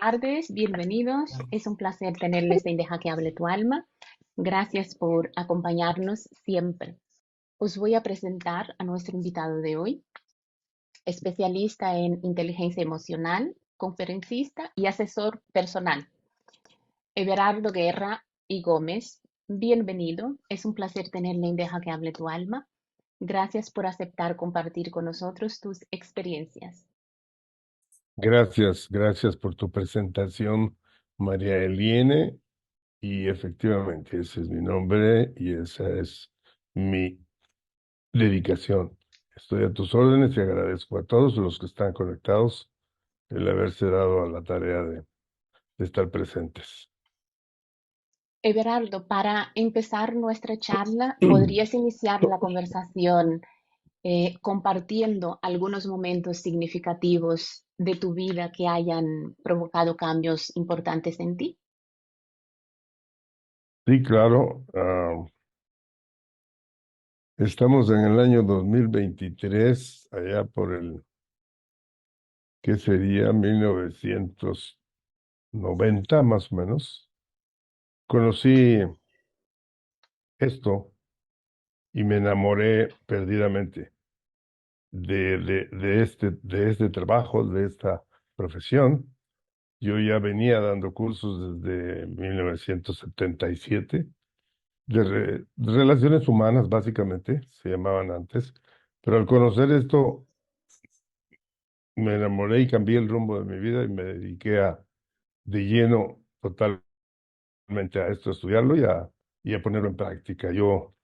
tardes, bienvenidos. Es un placer tenerles en Deja que hable tu alma. Gracias por acompañarnos siempre. Os voy a presentar a nuestro invitado de hoy, especialista en inteligencia emocional, conferencista y asesor personal. Everardo Guerra y Gómez, bienvenido. Es un placer tenerle en Deja que hable tu alma. Gracias por aceptar compartir con nosotros tus experiencias. Gracias por tu presentación, María Eliene. Y efectivamente, ese es mi nombre y esa es mi dedicación. Estoy a tus órdenes y agradezco a todos los que están conectados el haberse dado a la tarea de estar presentes. Everardo, para empezar nuestra charla, ¿podrías iniciar la conversación compartiendo algunos momentos significativos de tu vida que hayan provocado cambios importantes en ti? Sí, claro, estamos en el año 2023, allá por ¿qué sería? 1990 más o menos. Conocí esto y me enamoré perdidamente de este trabajo, de esta profesión. Yo ya venía dando cursos desde 1977 de relaciones humanas, básicamente, se llamaban antes, pero al conocer esto me enamoré y cambié el rumbo de mi vida y me dediqué de lleno totalmente a esto, a estudiarlo y a ponerlo en práctica. Yo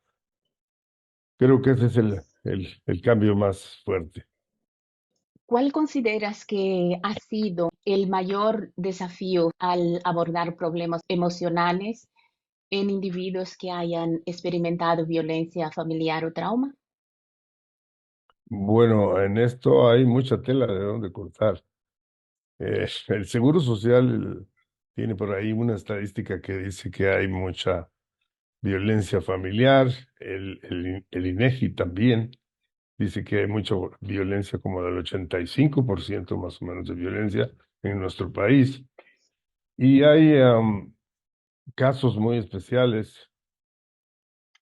creo que ese es el cambio más fuerte. ¿Cuál consideras que ha sido el mayor desafío al abordar problemas emocionales en individuos que hayan experimentado violencia familiar o trauma? Bueno, en esto hay mucha tela de dónde cortar. El Seguro Social tiene por ahí una estadística que dice que hay mucha violencia familiar, el INEGI también dice que hay mucha violencia, como del 85% más o menos de violencia en nuestro país. Y hay casos muy especiales.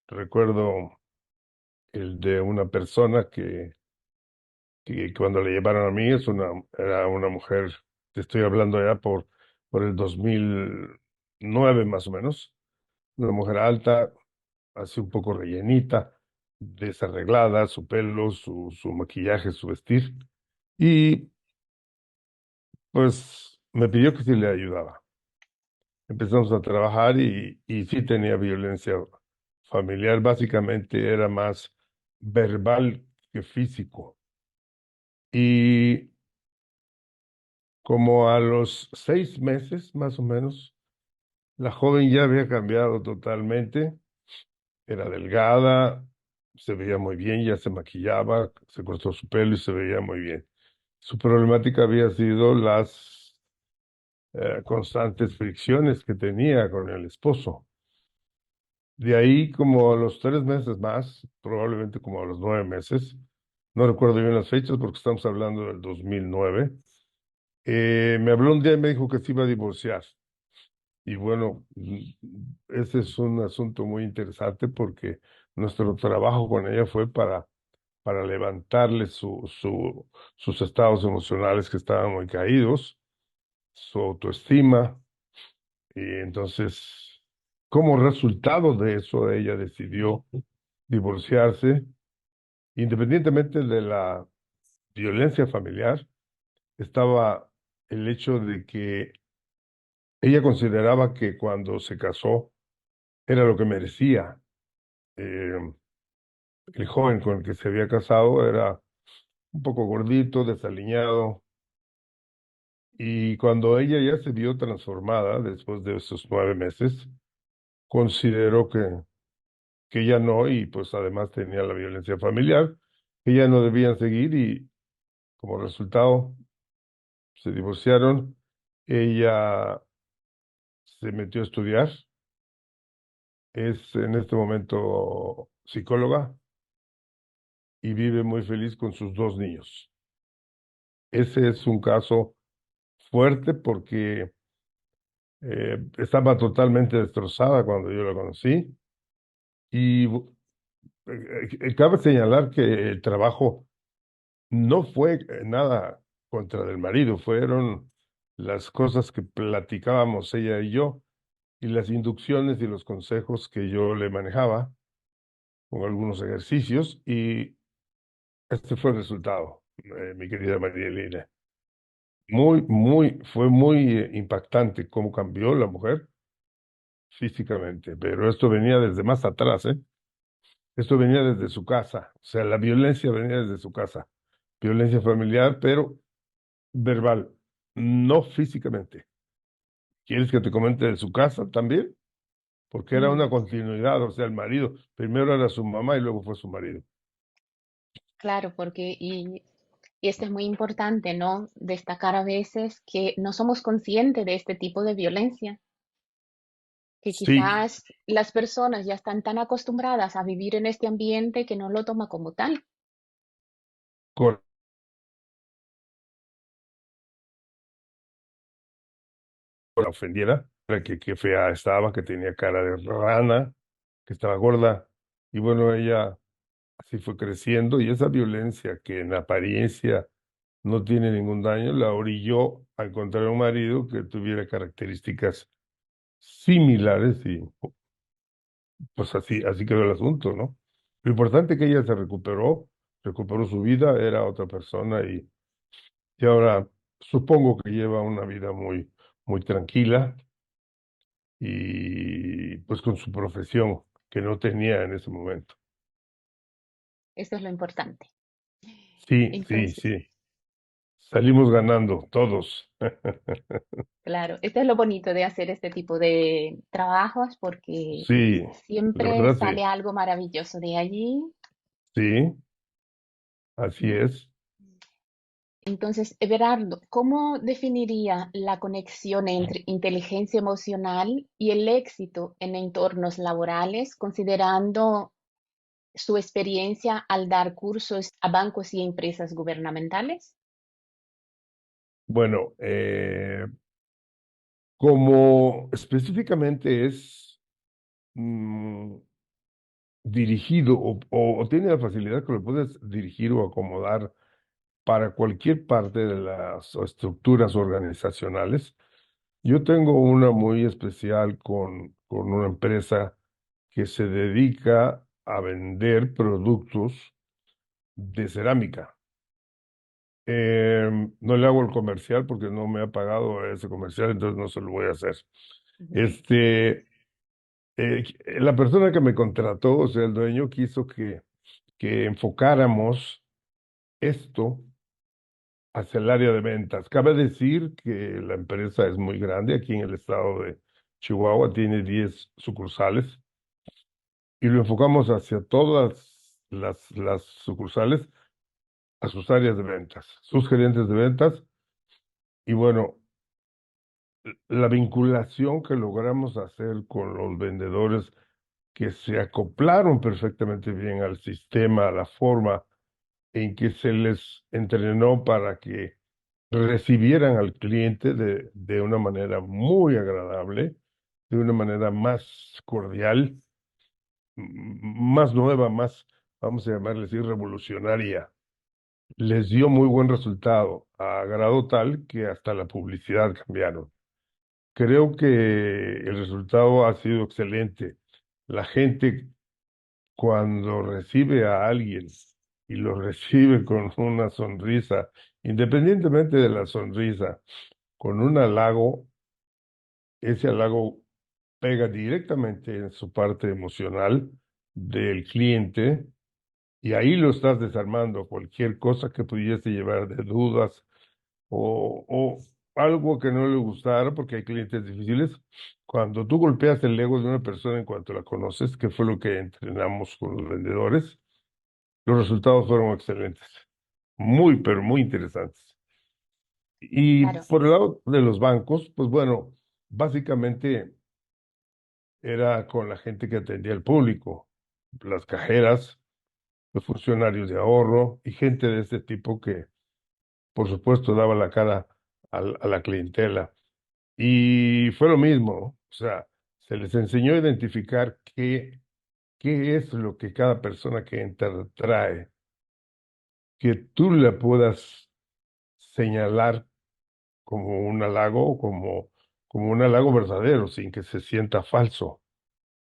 Recuerdo el de una persona que cuando le llevaron a mí, era una mujer, te estoy hablando ya por el 2009 más o menos, una mujer alta, así un poco rellenita, desarreglada, su pelo, su maquillaje, su vestir, y pues me pidió que si le ayudaba. Empezamos a trabajar y sí tenía violencia familiar, básicamente era más verbal que físico. Y como a los 6 meses, más o menos, la joven ya había cambiado totalmente. Era delgada, se veía muy bien, ya se maquillaba, se cortó su pelo y se veía muy bien. Su problemática había sido las constantes fricciones que tenía con el esposo. De ahí, como a los 3 meses más, probablemente como a los 9 meses, no recuerdo bien las fechas porque estamos hablando del 2009, me habló un día y me dijo que se iba a divorciar. Y bueno, ese es un asunto muy interesante porque nuestro trabajo con ella fue para levantarle sus estados emocionales que estaban muy caídos, su autoestima. Y entonces, como resultado de eso, ella decidió divorciarse, independientemente de la violencia familiar, estaba el hecho de que ella consideraba que cuando se casó era lo que merecía. Eh, el joven con el que se había casado era un poco gordito, desaliñado, y cuando ella ya se vio transformada después de esos 9 meses, consideró que ya no, y pues además tenía la violencia familiar, que ya no debían seguir y como resultado se divorciaron. Ella se metió a estudiar, es en este momento psicóloga y vive muy feliz con sus 2 niños. Ese es un caso fuerte porque estaba totalmente destrozada cuando yo la conocí. Y cabe señalar que el trabajo no fue nada contra del marido, fueron las cosas que platicábamos ella y yo y las inducciones y los consejos que yo le manejaba con algunos ejercicios y este fue el resultado, mi querida María Elena. Fue muy impactante cómo cambió la mujer físicamente, pero esto venía desde más atrás, ¿eh? Esto venía desde su casa, o sea, la violencia venía desde su casa, violencia familiar, pero verbal, no físicamente. ¿Quieres que te comente de su casa también? Porque era una Mm, continuidad, o sea, el marido, primero era su mamá y luego fue su marido. claro, y esto es muy importante, ¿no? Destacar a veces que no somos conscientes de este tipo de violencia, que Sí, quizás las personas ya están tan acostumbradas a vivir en este ambiente que no lo toma como tal. con la ofendiera, para que fea estaba, que tenía cara de rana, que estaba gorda, y bueno, ella así fue creciendo, y esa violencia que en apariencia no tiene ningún daño, la orilló a encontrar un marido que tuviera características similares y pues así quedó el asunto, ¿no? Lo importante es que ella se recuperó su vida, era otra persona y ahora supongo que lleva una vida muy tranquila y pues con su profesión que no tenía en ese momento. Eso es lo importante. Sí, sí, Entonces, sí. Salimos ganando todos. claro, esto es lo bonito de hacer este tipo de trabajos porque Sí, la siempre verdad sí. sale algo maravilloso de allí. Sí, así es. Entonces, Everardo, ¿cómo definiría la conexión entre inteligencia emocional y el éxito en entornos laborales, considerando su experiencia al dar cursos a bancos y empresas gubernamentales? Bueno, como específicamente es mm, dirigido o tiene la facilidad que lo puedes dirigir o acomodar para cualquier parte de las estructuras organizacionales. Yo tengo una muy especial con una empresa que se dedica a vender productos de cerámica. No le hago el comercial porque no me ha pagado ese comercial, entonces no se lo voy a hacer. Ujú. Este, la persona que me contrató, o sea, el dueño, quiso que enfocáramos esto hacia el área de ventas. Cabe decir que la empresa es muy grande aquí en el estado de Chihuahua, tiene 10 sucursales y lo enfocamos hacia todas las sucursales, a sus áreas de ventas, sus gerentes de ventas y bueno, la vinculación que logramos hacer con los vendedores que se acoplaron perfectamente bien al sistema, a la forma en que se les entrenó para que recibieran al cliente de una manera muy agradable, de una manera más cordial, más nueva, más, vamos a llamarle así, revolucionaria. Les dio muy buen resultado, a grado tal que hasta la publicidad cambiaron. Creo que el resultado ha sido excelente. La gente cuando recibe a alguien y lo recibe con una sonrisa, independientemente de la sonrisa, con un halago, ese halago pega directamente en su parte emocional del cliente y ahí lo estás desarmando. Cualquier cosa que pudiese llevar de dudas o algo que no le gustara, porque hay clientes difíciles. Cuando tú golpeas el ego de una persona en cuanto la conoces, que fue lo que entrenamos con los vendedores, los resultados fueron excelentes, muy, pero muy interesantes. Y Claro, por el lado de los bancos, pues bueno, básicamente era con la gente que atendía al público, las cajeras, los funcionarios de ahorro y gente de este tipo que, por supuesto, daba la cara a la clientela. Y fue lo mismo, ¿no? O sea, se les enseñó a identificar qué es lo que cada persona que entra trae, que tú le puedas señalar como un halago, como un halago verdadero, sin que se sienta falso,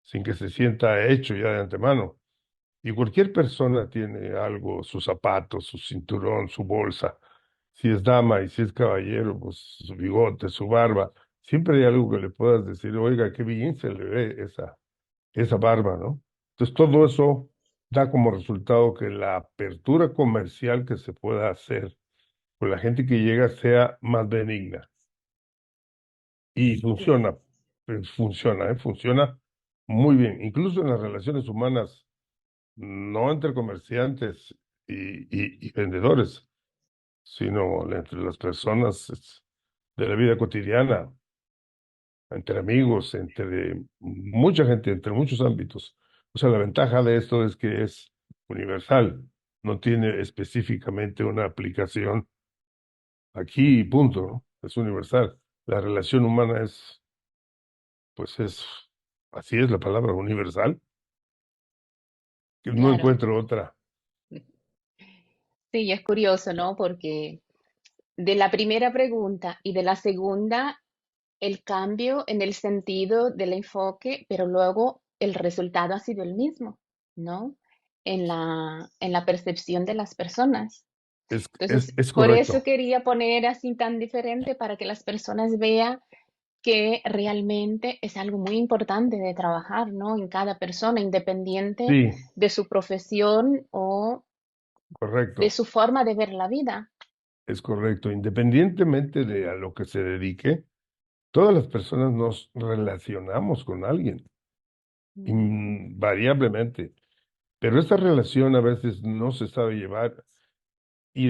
sin que se sienta hecho ya de antemano. Y cualquier persona tiene algo, sus zapatos, su cinturón, su bolsa. Si es dama y si es caballero, pues su bigote, su barba. Siempre hay algo que le puedas decir, oiga, qué bien se le ve esa barba, ¿no? Entonces todo eso da como resultado que la apertura comercial que se pueda hacer con la gente que llega sea más benigna. Y Sí, funciona, pues funciona, ¿eh? Funciona muy bien. Incluso en las relaciones humanas, no entre comerciantes y vendedores, sino entre las personas de la vida cotidiana, entre amigos, entre mucha gente, entre muchos ámbitos. O sea, la ventaja de esto es que es universal, no tiene específicamente una aplicación aquí y punto, ¿no? Es universal. La relación humana es, pues así es la palabra, universal, que no claro. encuentro otra. Sí, es curioso, ¿no? Porque de la primera pregunta y de la segunda, el cambio en el sentido del enfoque, pero luego el resultado ha sido el mismo, ¿no? En la percepción de las personas. Entonces, Es por eso correcto. quería poner así tan diferente para que las personas vean que realmente es algo muy importante de trabajar, ¿no? En cada persona, independiente Sí, de su profesión o de correcto. su forma de ver la vida. Es correcto. Independientemente de a lo que se dedique, todas las personas nos relacionamos con alguien, Ujú. invariablemente. Pero esta relación a veces no se sabe llevar y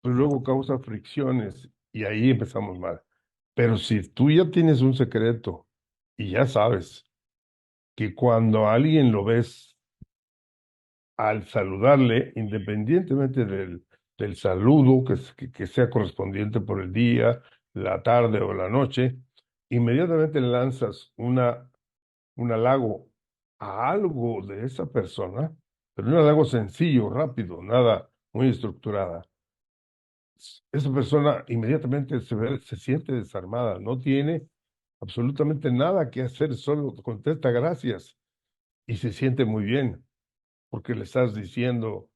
pues luego causa fricciones y ahí empezamos mal. Pero si tú ya tienes un secreto y ya sabes que cuando a alguien lo ves al saludarle, independientemente del saludo que sea correspondiente por el día, la tarde o la noche, inmediatamente lanzas un halago a algo de esa persona, pero un halago sencillo, rápido, nada muy estructurada. Esa persona inmediatamente se siente desarmada, no tiene absolutamente nada que hacer, solo contesta gracias y se siente muy bien porque le estás diciendo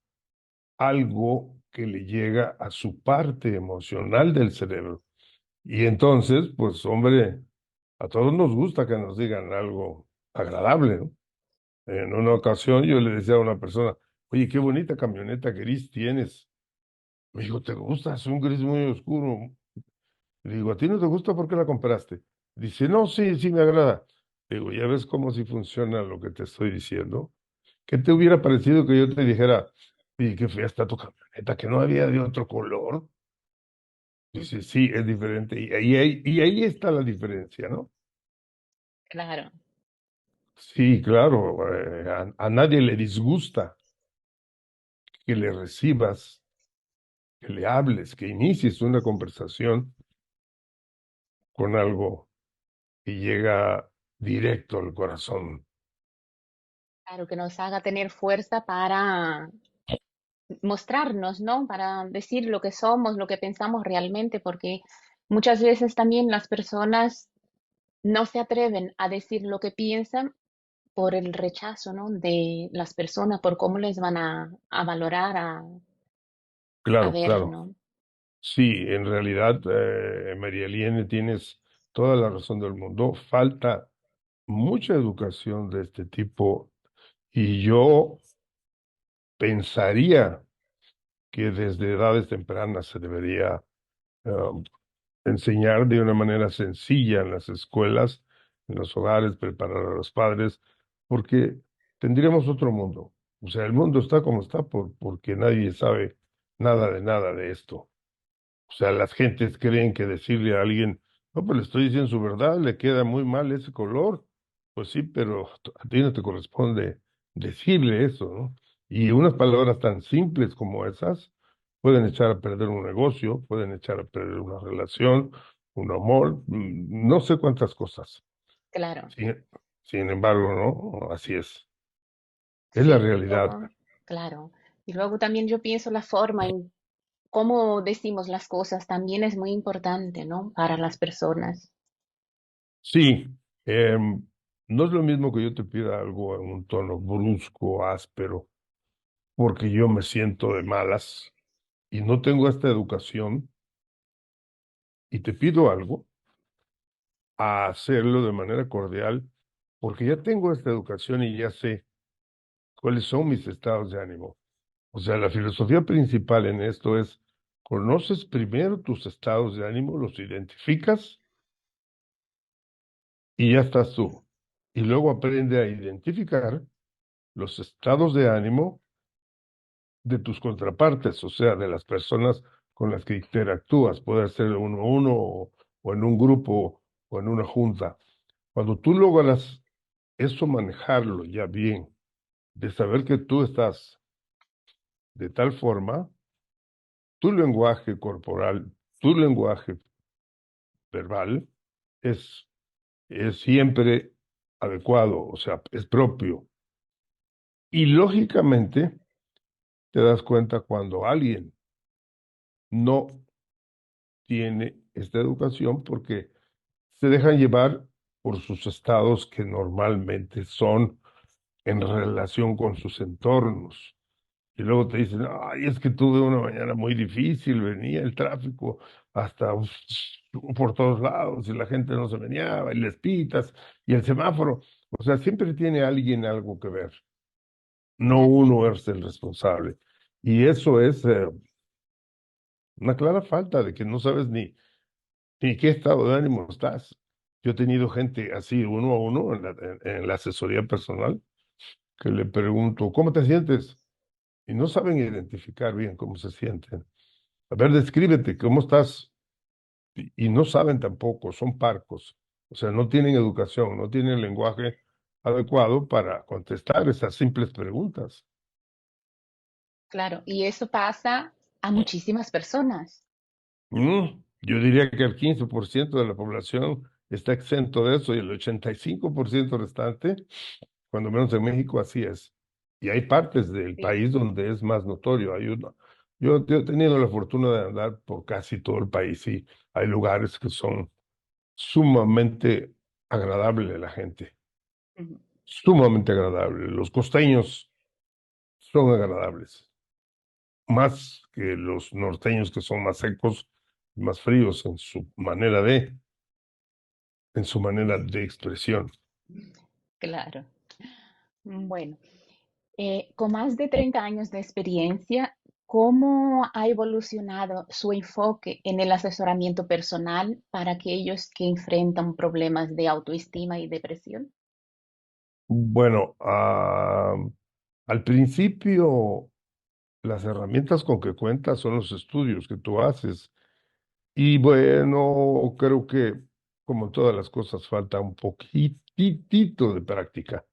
algo que le llega a su parte emocional del cerebro. Y entonces, pues hombre, a todos nos gusta que nos digan algo agradable, ¿no? En una ocasión yo le decía a una persona, oye, qué bonita camioneta gris tienes. Me dijo, ¿te gusta? Es un gris muy oscuro. Le digo, ¿a ti no te gusta? ¿Por qué la compraste? Dice, no, sí, sí me agrada. Le digo, ¿ya ves cómo sí funciona lo que te estoy diciendo? ¿Qué te hubiera parecido que yo te dijera, y qué fea está tu camioneta, que no había de otro color? Dice, sí, es diferente. Y ahí está la diferencia, ¿no? Claro, Sí, claro, a nadie le disgusta que le recibas, que le hables, que inicies una conversación con algo que llega directo al corazón. claro, que nos haga tener fuerza para mostrarnos, ¿no? Para decir lo que somos, lo que pensamos realmente, porque muchas veces también las personas no se atreven a decir lo que piensan por el rechazo, ¿no? De las personas, por cómo les van a valorar, a Claro, ver, claro. ¿no? Sí, en realidad, María Eliene, tienes toda la razón del mundo. Falta mucha educación de este tipo y yo pensaría que desde edades tempranas se debería eh, enseñar de una manera sencilla en las escuelas, en los hogares, preparar a los padres, porque tendríamos otro mundo. O sea, el mundo está como está porque nadie sabe nada de esto. O sea, las gentes creen que decirle a alguien, no, pues le estoy diciendo su verdad, le queda muy mal ese color. Pues sí, pero a ti no te corresponde decirle eso, ¿no? Y unas palabras tan simples como esas, pueden echar a perder un negocio, pueden echar a perder una relación, un amor, no sé cuántas cosas. Claro, Sin embargo, ¿no? Así es la sí. Y realidad. luego, claro. Y luego también yo pienso la forma en cómo decimos las cosas también es muy importante, ¿no? Para las personas. Sí, no es lo mismo que yo te pida algo en un tono brusco, áspero, porque yo me siento de malas y no tengo esta educación y te pido algo, a hacerlo de manera cordial, porque ya tengo esta educación y ya sé cuáles son mis estados de ánimo. O sea, la filosofía principal en esto es, conoces primero tus estados de ánimo, los identificas y ya estás tú. Y luego aprende a identificar los estados de ánimo de tus contrapartes, o sea, de las personas con las que interactúas, puede ser uno a uno o en un grupo o en una junta. Cuando tú logras eso manejarlo ya bien, de saber que tú estás de tal forma, tu lenguaje corporal, tu lenguaje verbal es, es siempre adecuado, o sea, es propio. Y lógicamente te das cuenta cuando alguien no tiene esta educación porque se dejan llevar por sus estados que normalmente son en relación con sus entornos. Y luego te dicen, ay, es que tuve una mañana muy difícil, venía el tráfico hasta por todos lados y la gente no se meneaba y les pitas y el semáforo. O sea, siempre tiene alguien algo que ver, no Claro, uno es el responsable. Y eso es una clara falta de que no sabes ni qué estado de ánimo estás. Yo he tenido gente así, uno a uno, en la asesoría personal, que le pregunto, ¿cómo te sientes? Y no saben identificar bien cómo se sienten. A ver, descríbete, ¿cómo estás? Y no saben tampoco, son parcos. O sea, no tienen educación, no tienen lenguaje adecuado para contestar esas simples preguntas. claro. Y eso pasa a muchísimas personas. Yo diría que el 15% de la población está exento de eso y el 85% restante, cuando menos en México, así es. Y hay partes del Sí. país donde es más notorio. Yo he tenido la fortuna de andar por casi todo el país y hay lugares que son sumamente agradable la gente, Ujú. sumamente agradable. Los costeños son agradables, más que los norteños que son más secos, más fríos en su manera de expresión. Claro. Bueno, con más de 30 años de experiencia, ¿cómo ha evolucionado su enfoque en el asesoramiento personal para aquellos que enfrentan problemas de autoestima y depresión? Bueno, al principio las herramientas con que cuentas son los estudios que tú haces. Y bueno, creo que como todas las cosas falta un poquitito de práctica.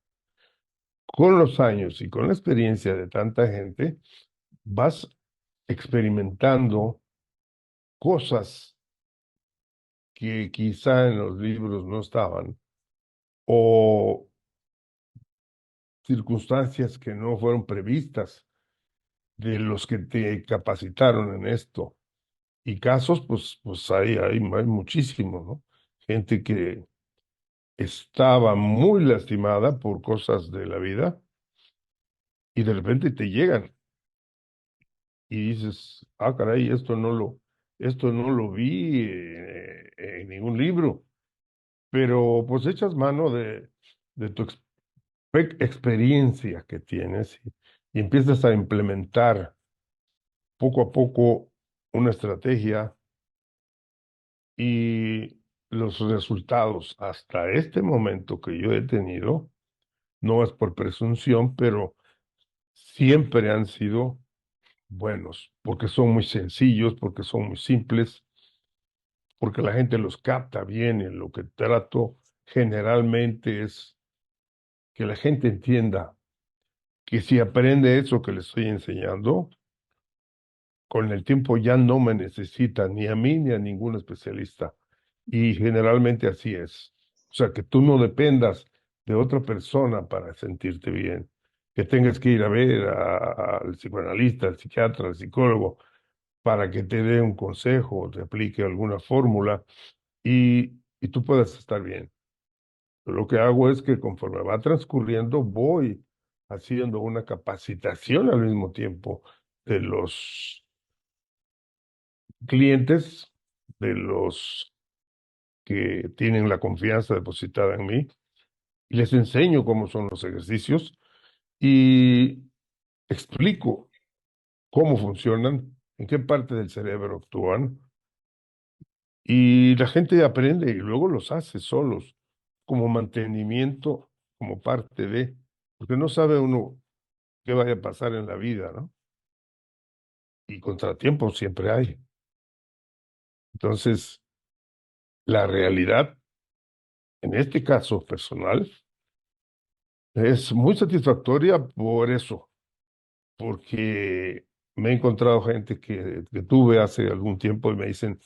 Con los años y con la experiencia de tanta gente, vas experimentando cosas que quizá en los libros no estaban o circunstancias que no fueron previstas de los que te capacitaron en esto. Y casos, pues hay muchísimos, ¿no? Gente que estaba muy lastimada por cosas de la vida y de repente te llegan y dices, ah, caray, esto no lo vi en ningún libro, pero pues echas mano de tu experiencia que tienes y empiezas a implementar poco a poco una estrategia y los resultados hasta este momento que yo he tenido, no es por presunción, pero siempre han sido buenos, porque son muy sencillos, porque son muy simples, porque la gente los capta bien y lo que trato generalmente es que la gente entienda que si aprende eso que le estoy enseñando, con el tiempo ya no me necesita ni a mí ni a ningún especialista. Y generalmente así es. O sea, que tú no dependas de otra persona para sentirte bien, que tengas que ir a ver al psicoanalista, al psiquiatra, al psicólogo, para que te dé un consejo o te aplique alguna fórmula y tú puedas estar bien. Lo que hago es que conforme va transcurriendo, voy haciendo una capacitación al mismo tiempo de los clientes, de los que tienen la confianza depositada en mí, y les enseño cómo son los ejercicios y explico cómo funcionan, en qué parte del cerebro actúan, y la gente aprende y luego los hace solos, como mantenimiento, como parte de, porque no sabe uno qué vaya a pasar en la vida, ¿no? Y contratiempos siempre hay. Entonces, la realidad, en este caso personal, es muy satisfactoria por eso, porque me he encontrado gente que tuve hace algún tiempo y me dicen,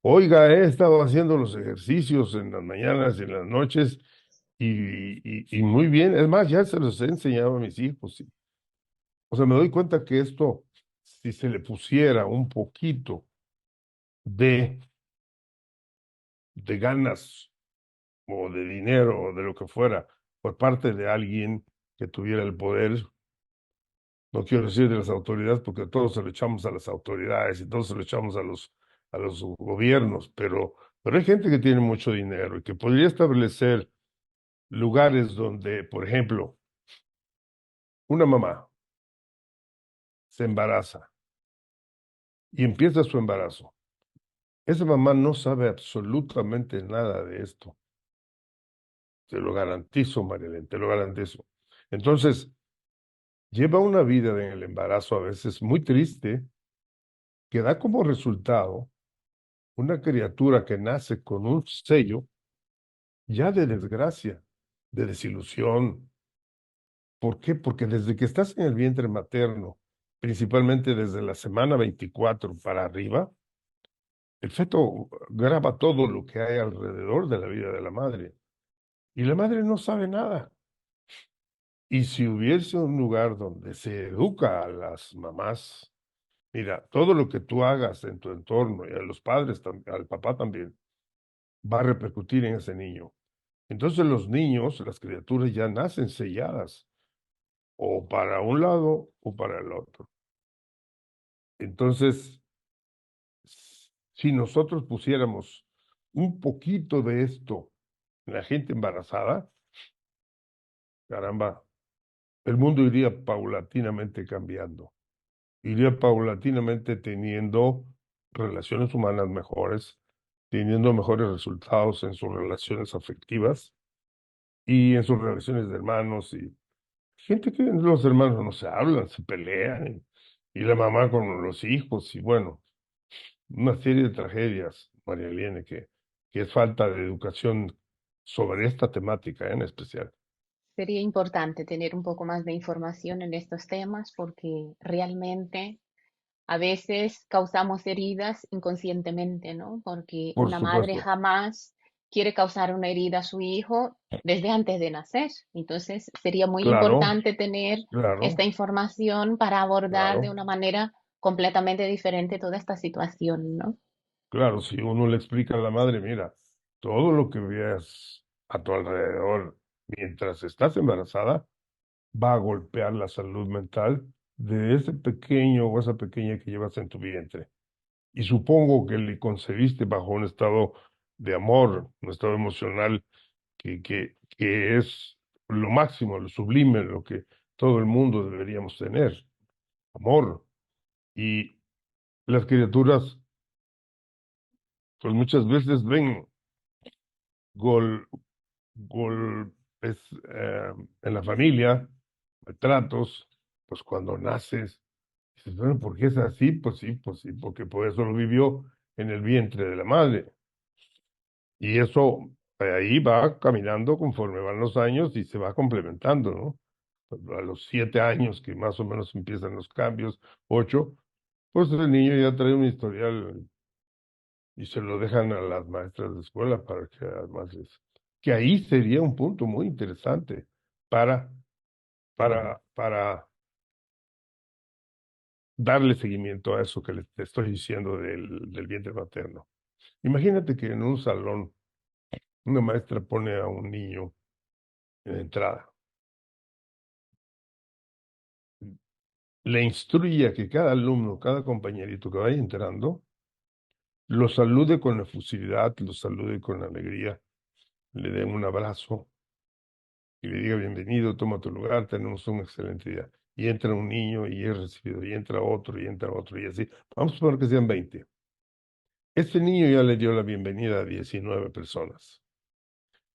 oiga, he estado haciendo los ejercicios en las mañanas y en las noches y muy bien, es más, ya se los he enseñado a mis hijos. Sí. O sea, me doy cuenta que esto, si se le pusiera un poquito de, de ganas o de dinero o de lo que fuera por parte de alguien que tuviera el poder, no quiero decir de las autoridades, porque todos se lo echamos a las autoridades y todos se lo echamos a los gobiernos, pero hay gente que tiene mucho dinero y que podría establecer lugares donde, por ejemplo, una mamá se embaraza y empieza su embarazo. Esa mamá no sabe absolutamente nada de esto. Te lo garantizo, Marilyn, te lo garantizo. Entonces, lleva una vida en el embarazo a veces muy triste, que da como resultado una criatura que nace con un sello ya de desgracia, de desilusión. ¿Por qué? Porque desde que estás en el vientre materno, principalmente desde la semana 24 para arriba, el feto graba todo lo que hay alrededor de la vida de la madre y la madre no sabe nada. Y si hubiese un lugar donde se educa a las mamás, mira, todo lo que tú hagas en tu entorno y a los padres, al papá también, va a repercutir en ese niño. Entonces los niños, las criaturas ya nacen selladas, o para un lado o para el otro. Entonces, si nosotros pusiéramos un poquito de esto en la gente embarazada, caramba, el mundo iría paulatinamente cambiando, iría paulatinamente teniendo relaciones humanas mejores, teniendo mejores resultados en sus relaciones afectivas y en sus relaciones de hermanos y gente que los hermanos no se hablan, se pelean y la mamá con los hijos y bueno, una serie de tragedias, María Elena, que es falta de educación sobre esta temática en especial. Sería importante tener un poco más de información en estos temas porque realmente a veces causamos heridas inconscientemente, ¿no? Porque Por una madre supuesto, jamás quiere causar una herida a su hijo desde antes de nacer. Entonces, sería muy claro, importante tener esta claro, información para abordar de claro, una manera completamente diferente toda esta situación, ¿no? claro, si uno le explica a la madre, mira, todo lo que veas a tu alrededor mientras estás embarazada va a golpear la salud mental de ese pequeño o esa pequeña que llevas en tu vientre. Y supongo que le concebiste bajo un estado de amor, un estado emocional que es lo máximo, lo sublime, lo que todo el mundo deberíamos tener, amor. Y las criaturas, pues muchas veces ven gol, golpes en la familia, tratos, pues cuando naces, dices, bueno, ¿por qué es así? Pues sí, porque por eso lo vivió en el vientre de la madre. Y eso ahí va caminando conforme van los años y se va complementando, ¿no? A los 7 años que más o menos empiezan los cambios, 8, Pues el niño ya trae un historial y se lo dejan a las maestras de escuela para que además que ahí sería un punto muy interesante para, para darle seguimiento a eso que te estoy diciendo del vientre materno. Imagínate que en un salón una maestra pone a un niño en la entrada, le instruye a que cada alumno, cada compañerito que vaya entrando, lo salude con efusividad, lo salude con alegría, le den un abrazo y le diga bienvenido, toma tu lugar, tenemos un excelente día. Y entra un niño y es recibido, y entra otro, y así. Vamos a suponer que sean 20. Este niño ya le dio la bienvenida a 19 personas.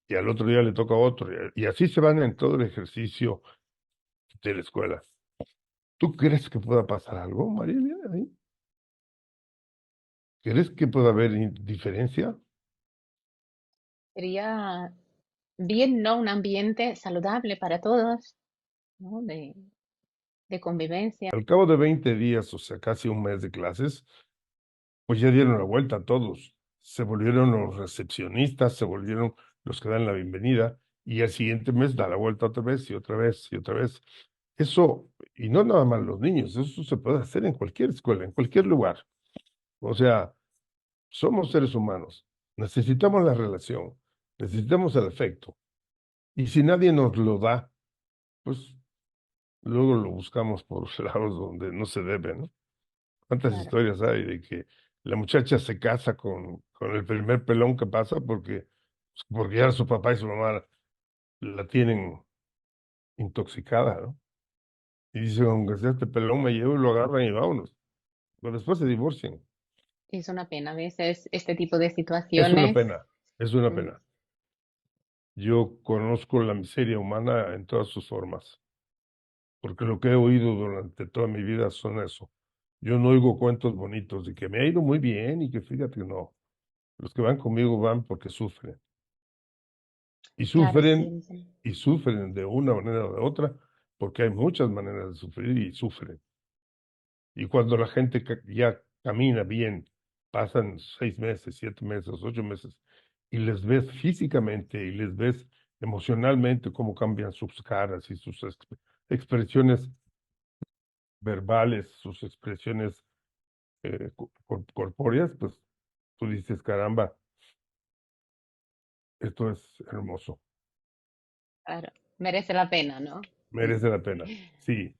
Y al otro día le toca a otro. Y así se van en todo el ejercicio de la escuela. ¿Tú crees que pueda pasar algo, María Elena, ahí? ¿Crees que pueda haber diferencia? Sería bien, ¿no? Un ambiente saludable para todos, ¿no? De convivencia. Al cabo de 20 días, o sea, casi un mes de clases, pues ya dieron la vuelta a todos. Se volvieron los recepcionistas, se volvieron los que dan la bienvenida, y al siguiente mes da la vuelta otra vez y otra vez y otra vez. Eso, y no nada más los niños, eso se puede hacer en cualquier escuela, en cualquier lugar. O sea, somos seres humanos, necesitamos la relación, necesitamos el afecto. Y si nadie nos lo da, pues luego lo buscamos por lados donde no se debe, ¿no? ¿Cuántas Claro, historias hay de que la muchacha se casa con el primer pelón que pasa porque ya su papá y su mamá la tienen intoxicada, ¿no? Y dicen, aunque sea este pelón, me llevo y lo agarran y vámonos. Pero después se divorcian. es una pena a veces este tipo de Es una situaciones. pena, es una mm, pena. Yo conozco la miseria humana en todas sus formas, porque lo que he oído durante toda mi vida son eso. Yo no oigo cuentos bonitos de que me ha ido muy bien y que fíjate, no. Los que van conmigo van porque sufren. Y Claro, sufren, sí. y sufren de una manera o de otra, porque hay muchas maneras de sufrir y sufren. Y cuando la gente ya camina bien, pasan 6 meses, 7 meses, 8 meses, y les ves físicamente y les ves emocionalmente cómo cambian sus caras y sus expresiones verbales, sus expresiones corpóreas, pues tú dices, caramba, esto es hermoso, Claro, merece la pena, ¿no? Mm, merece la pena. Sí,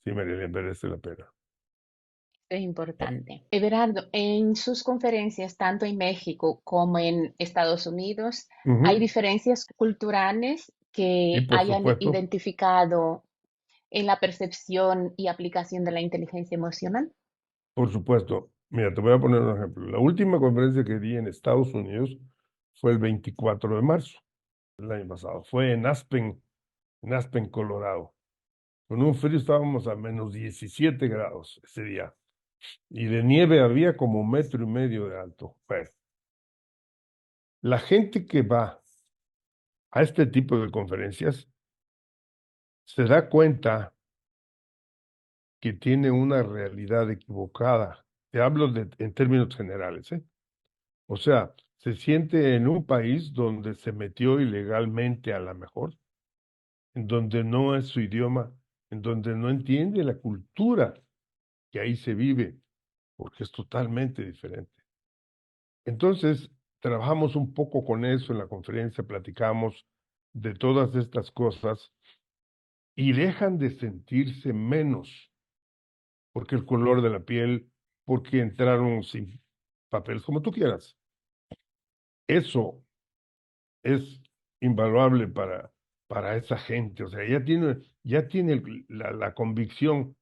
sí, Marilyn, merece la pena. Es Ah, importante. Everardo, en sus conferencias, tanto en México como en Estados Unidos, ¿hay ujú. diferencias culturales Y que por hayan supuesto, identificado en la percepción y aplicación de la inteligencia emocional? por supuesto. Mira, te voy a poner un ejemplo. La última conferencia que di en Estados Unidos fue el 24 de marzo del año pasado. Fue en Aspen, Colorado. Con un frío estábamos a -17 grados ese día. Y de nieve había como 1,5 metros de alto. Bueno, la gente que va a este tipo de conferencias se da cuenta que tiene una realidad equivocada. Te hablo en términos generales, ¿eh? O sea, se siente en un país donde se metió ilegalmente a la mejor, en donde no es su idioma, en donde no entiende la cultura que ahí se vive, porque es totalmente diferente. Entonces, trabajamos un poco con eso en la conferencia, platicamos de todas estas cosas y dejan de sentirse menos, porque el color de la piel, porque entraron sin papeles, como tú quieras. Eso es invaluable para esa gente. O sea, ya tiene la convicción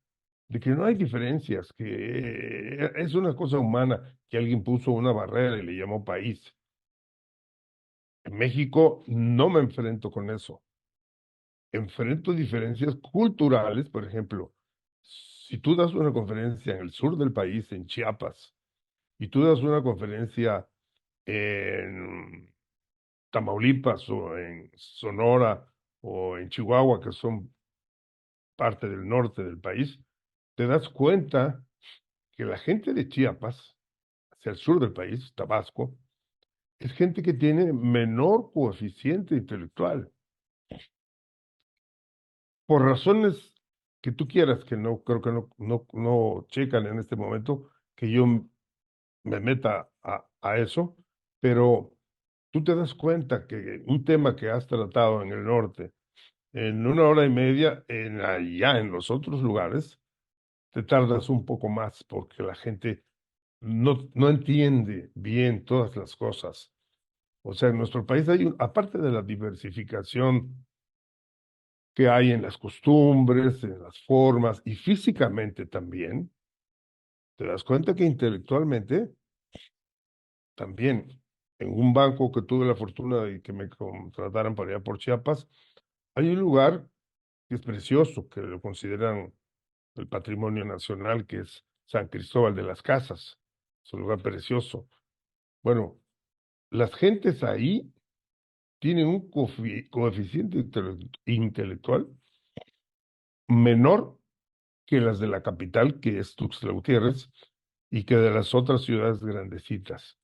de que no hay diferencias, que es una cosa humana que alguien puso una barrera y le llamó país. En México no me enfrento con eso. Enfrento diferencias culturales, por ejemplo, si tú das una conferencia en el sur del país, en Chiapas, y tú das una conferencia en Tamaulipas o en Sonora o en Chihuahua, que son parte del norte del país, te das cuenta que la gente de Chiapas, hacia el sur del país, Tabasco, es gente que tiene menor coeficiente intelectual, por razones que tú quieras, que no creo que no checan en este momento, que yo me meta a eso, pero tú te das cuenta que un tema que has tratado en el norte, en 1 hora y media, allá en los otros lugares, te tardas un poco más porque la gente no entiende bien todas las cosas. O sea, en nuestro país hay, aparte de la diversificación que hay en las costumbres, en las formas y físicamente también, te das cuenta que intelectualmente también, en un banco que tuve la fortuna de que me contrataran para allá por Chiapas, hay un lugar que es precioso, que lo consideran el patrimonio nacional, que es San Cristóbal de las Casas. Es un lugar precioso. Bueno, las gentes ahí tienen un coeficiente intelectual menor que las de la capital, que es Tuxtla Gutiérrez, y que de las otras ciudades grandecitas.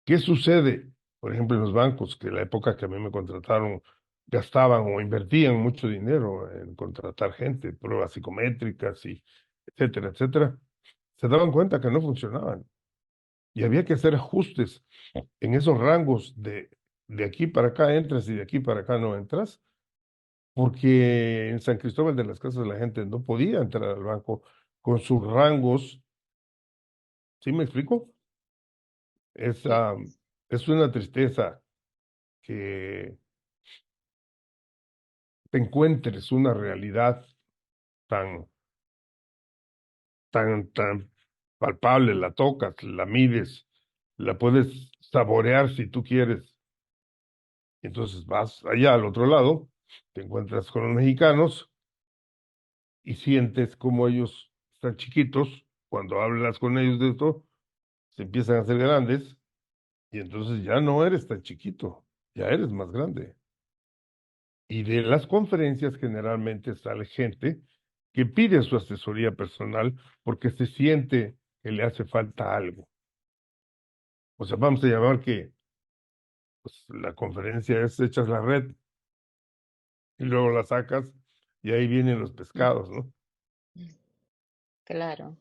¿Qué sucede? Por ejemplo, en los bancos, que en la época que a mí me contrataron, gastaban o invertían mucho dinero en contratar gente, pruebas psicométricas y etcétera, etcétera, se daban cuenta que no funcionaban y había que hacer ajustes en esos rangos de aquí para acá entras y de aquí para acá no entras, porque en San Cristóbal de las Casas la gente no podía entrar al banco con sus rangos. ¿Sí me explico? Es, Sí, es una tristeza que te encuentres una realidad tan, tan palpable, la tocas, la mides, la puedes saborear si tú quieres. Entonces vas allá al otro lado, te encuentras con los mexicanos y sientes como ellos están chiquitos. Cuando hablas con ellos de esto, se empiezan a hacer grandes y entonces ya no eres tan chiquito, ya eres más grande. Y de las conferencias generalmente sale gente que pide su asesoría personal porque se siente que le hace falta algo. O sea, vamos a llamar que pues, la conferencia es echas la red y luego la sacas y ahí vienen los pescados, ¿no? claro.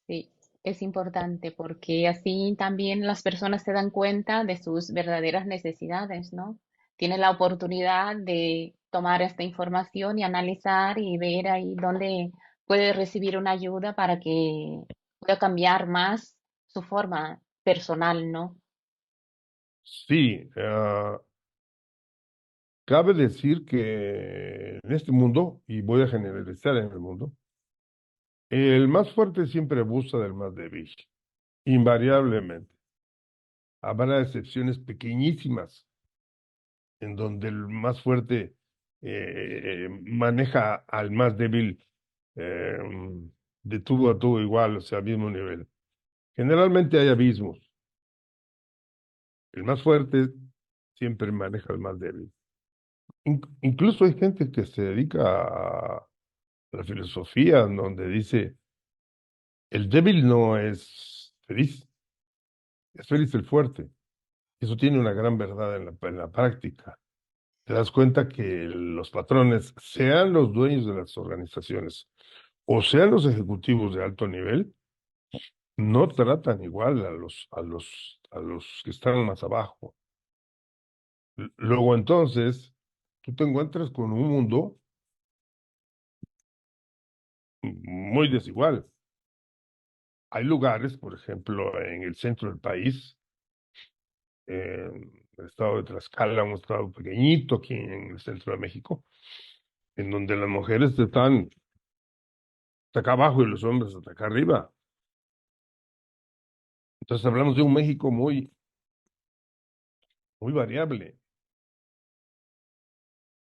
Sí, es importante porque así también las personas se dan cuenta de sus verdaderas necesidades, ¿no? Tienen la oportunidad de tomar esta información y analizar y ver ahí dónde puede recibir una ayuda para que pueda cambiar más su forma personal, ¿no? Sí, cabe decir que en este mundo, y voy a generalizar en el mundo, el más fuerte siempre abusa del más débil, invariablemente. Habrá excepciones pequeñísimas en donde el más fuerte maneja al más débil eh, de tubo a tubo igual, o sea, al mismo nivel. Generalmente hay abismos. El más fuerte siempre maneja al más débil. Incluso hay gente que se dedica a la filosofía, donde dice, el débil no es feliz el fuerte. Eso tiene una gran verdad en la práctica. Te das cuenta que los patrones, sean los dueños de las organizaciones o sean los ejecutivos de alto nivel, no tratan igual a los que están más abajo. Luego entonces, tú te encuentras con un mundo muy desigual. Hay lugares, por ejemplo, en el centro del país, el estado de Tlaxcala, un estado pequeñito aquí en el centro de México, en donde las mujeres están hasta acá abajo y los hombres hasta acá arriba. Entonces hablamos de un México muy variable.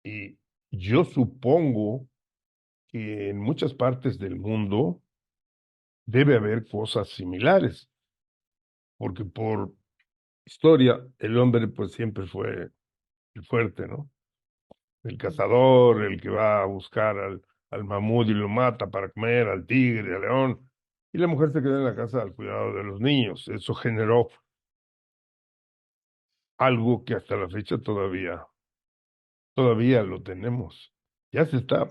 Y yo supongo que en muchas partes del mundo debe haber cosas similares, porque por historia el hombre pues siempre fue el fuerte, ¿no? El cazador, el que va a buscar al mamut y lo mata para comer, al tigre, al león, y la mujer se queda en la casa al cuidado de los niños. Eso generó algo que hasta la fecha todavía lo tenemos. Ya se está,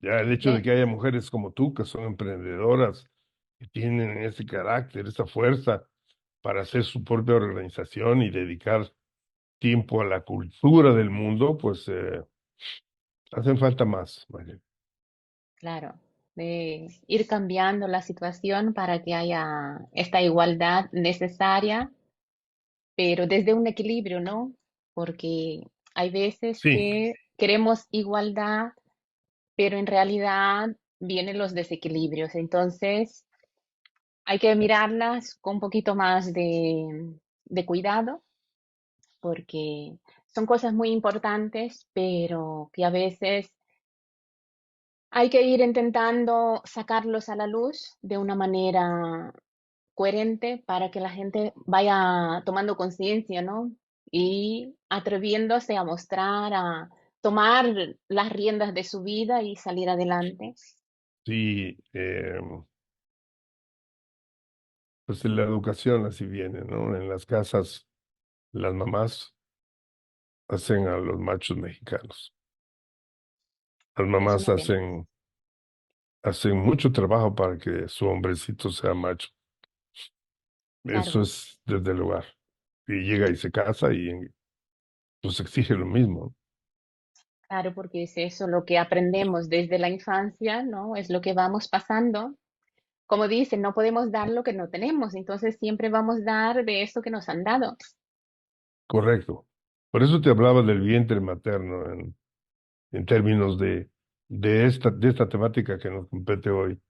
ya el hecho de De- que haya mujeres como tú que son emprendedoras, que tienen ese carácter, esa fuerza para hacer su propia organización y dedicar tiempo a la cultura del mundo, pues hacen falta más, María. claro, de ir cambiando la situación para que haya esta igualdad necesaria, pero desde un equilibrio, ¿no? Porque hay veces Sí, que queremos igualdad, pero en realidad vienen los desequilibrios. Entonces, hay que mirarlas con un poquito más de cuidado, porque son cosas muy importantes, pero que a veces hay que ir intentando sacarlos a la luz de una manera coherente para que la gente vaya tomando conciencia, ¿no? Y atreviéndose a mostrar, a tomar las riendas de su vida y salir adelante. sí, pues en la educación así viene, ¿no? En las casas, las mamás hacen a los machos mexicanos. Las Es mamás una pena, hacen mucho trabajo para que su hombrecito sea macho. claro, Eso es desde el hogar. Y llega y se casa y pues exige lo mismo. claro, porque es eso lo que aprendemos desde la infancia, ¿no? Es lo que vamos pasando. Como dicen, no podemos dar lo que no tenemos, entonces siempre vamos a dar de eso que nos han dado. Correcto. Por eso te hablaba del vientre materno en términos de esta temática que nos compete hoy.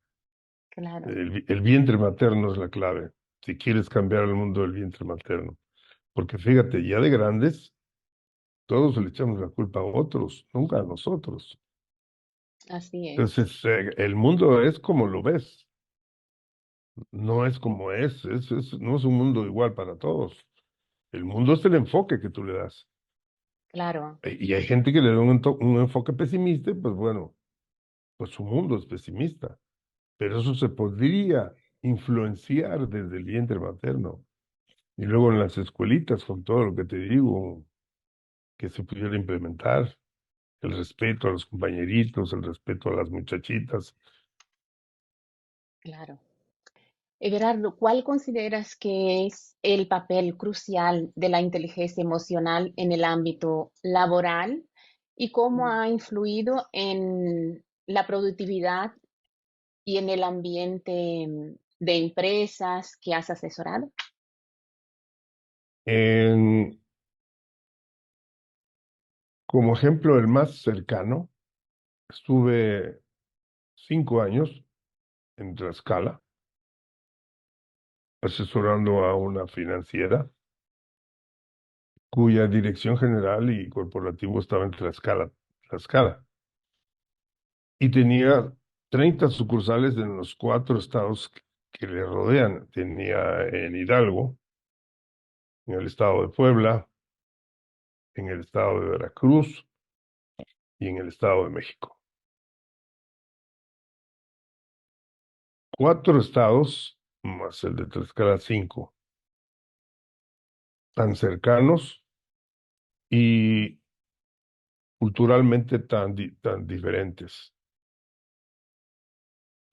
Claro, El vientre materno es la clave. Si quieres cambiar el mundo del vientre materno. Porque fíjate, ya de grandes, todos le echamos la culpa a otros, nunca a nosotros. así es, Entonces, el mundo es como lo ves, no es como no es un mundo igual para todos. El mundo es el enfoque que tú le das. claro, Y hay gente que le da un enfoque pesimista, y pues bueno, pues su mundo es pesimista. Pero eso se podría influenciar desde el vientre materno. Y luego en las escuelitas, con todo lo que te digo, que se pudiera implementar, el respeto a los compañeritos, el respeto a las muchachitas. claro. Everardo, ¿cuál consideras que es el papel crucial de la inteligencia emocional en el ámbito laboral y cómo ha influido en la productividad y en el ambiente de empresas que has asesorado? En, como ejemplo, el más cercano, estuve 5 años en Tlaxcala asesorando a una financiera cuya dirección general y corporativo estaba en Tlaxcala, y tenía 30 sucursales en los 4 estados que le rodean. Tenía en Hidalgo, en el estado de Puebla, en el estado de Veracruz y en el estado de México. 4 estados, más el de Tlaxcala, 5, tan cercanos y culturalmente tan diferentes.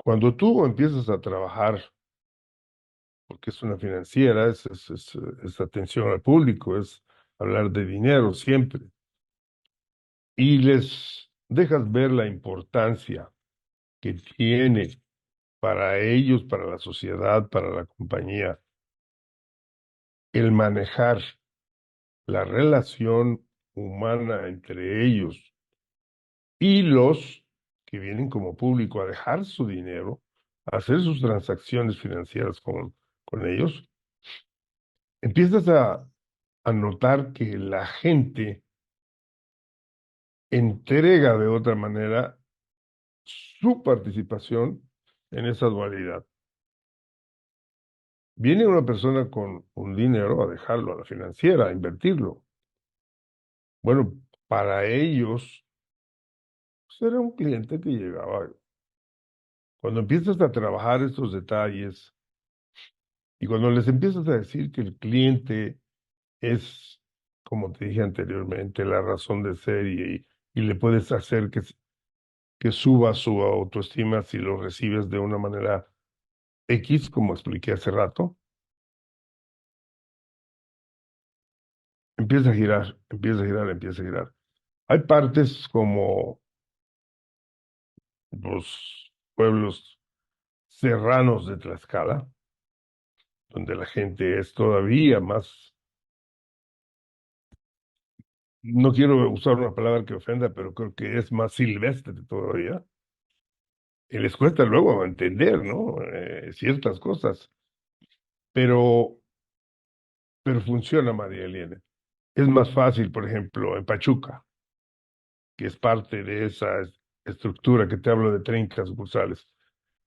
Cuando tú empiezas a trabajar, porque es una financiera, es atención al público, es hablar de dinero siempre, y les dejas ver la importancia que tiene para ellos, para la sociedad, para la compañía, el manejar la relación humana entre ellos y los que vienen como público a dejar su dinero, a hacer sus transacciones financieras con ellos, empiezas a notar que la gente entrega de otra manera su participación en esa dualidad. Viene una persona con un dinero a dejarlo a la financiera, a invertirlo. Bueno, para ellos Pues era un cliente que llegaba. Cuando empiezas a trabajar estos detalles y cuando les empiezas a decir que el cliente es, como te dije anteriormente, la razón de ser y le puedes hacer que suba su autoestima si lo recibes de una manera X, como expliqué hace rato, empieza a girar, empieza a girar, empieza a girar. Hay partes como los pueblos serranos de Tlaxcala, donde la gente es todavía más, no quiero usar una palabra que ofenda, pero creo que es más silvestre todavía. Y les cuesta luego entender, ¿no? Ciertas cosas, pero, pero funciona, María Elena. Es más fácil, por ejemplo, en Pachuca, que es parte de esa estructura que te hablo de 30 sucursales.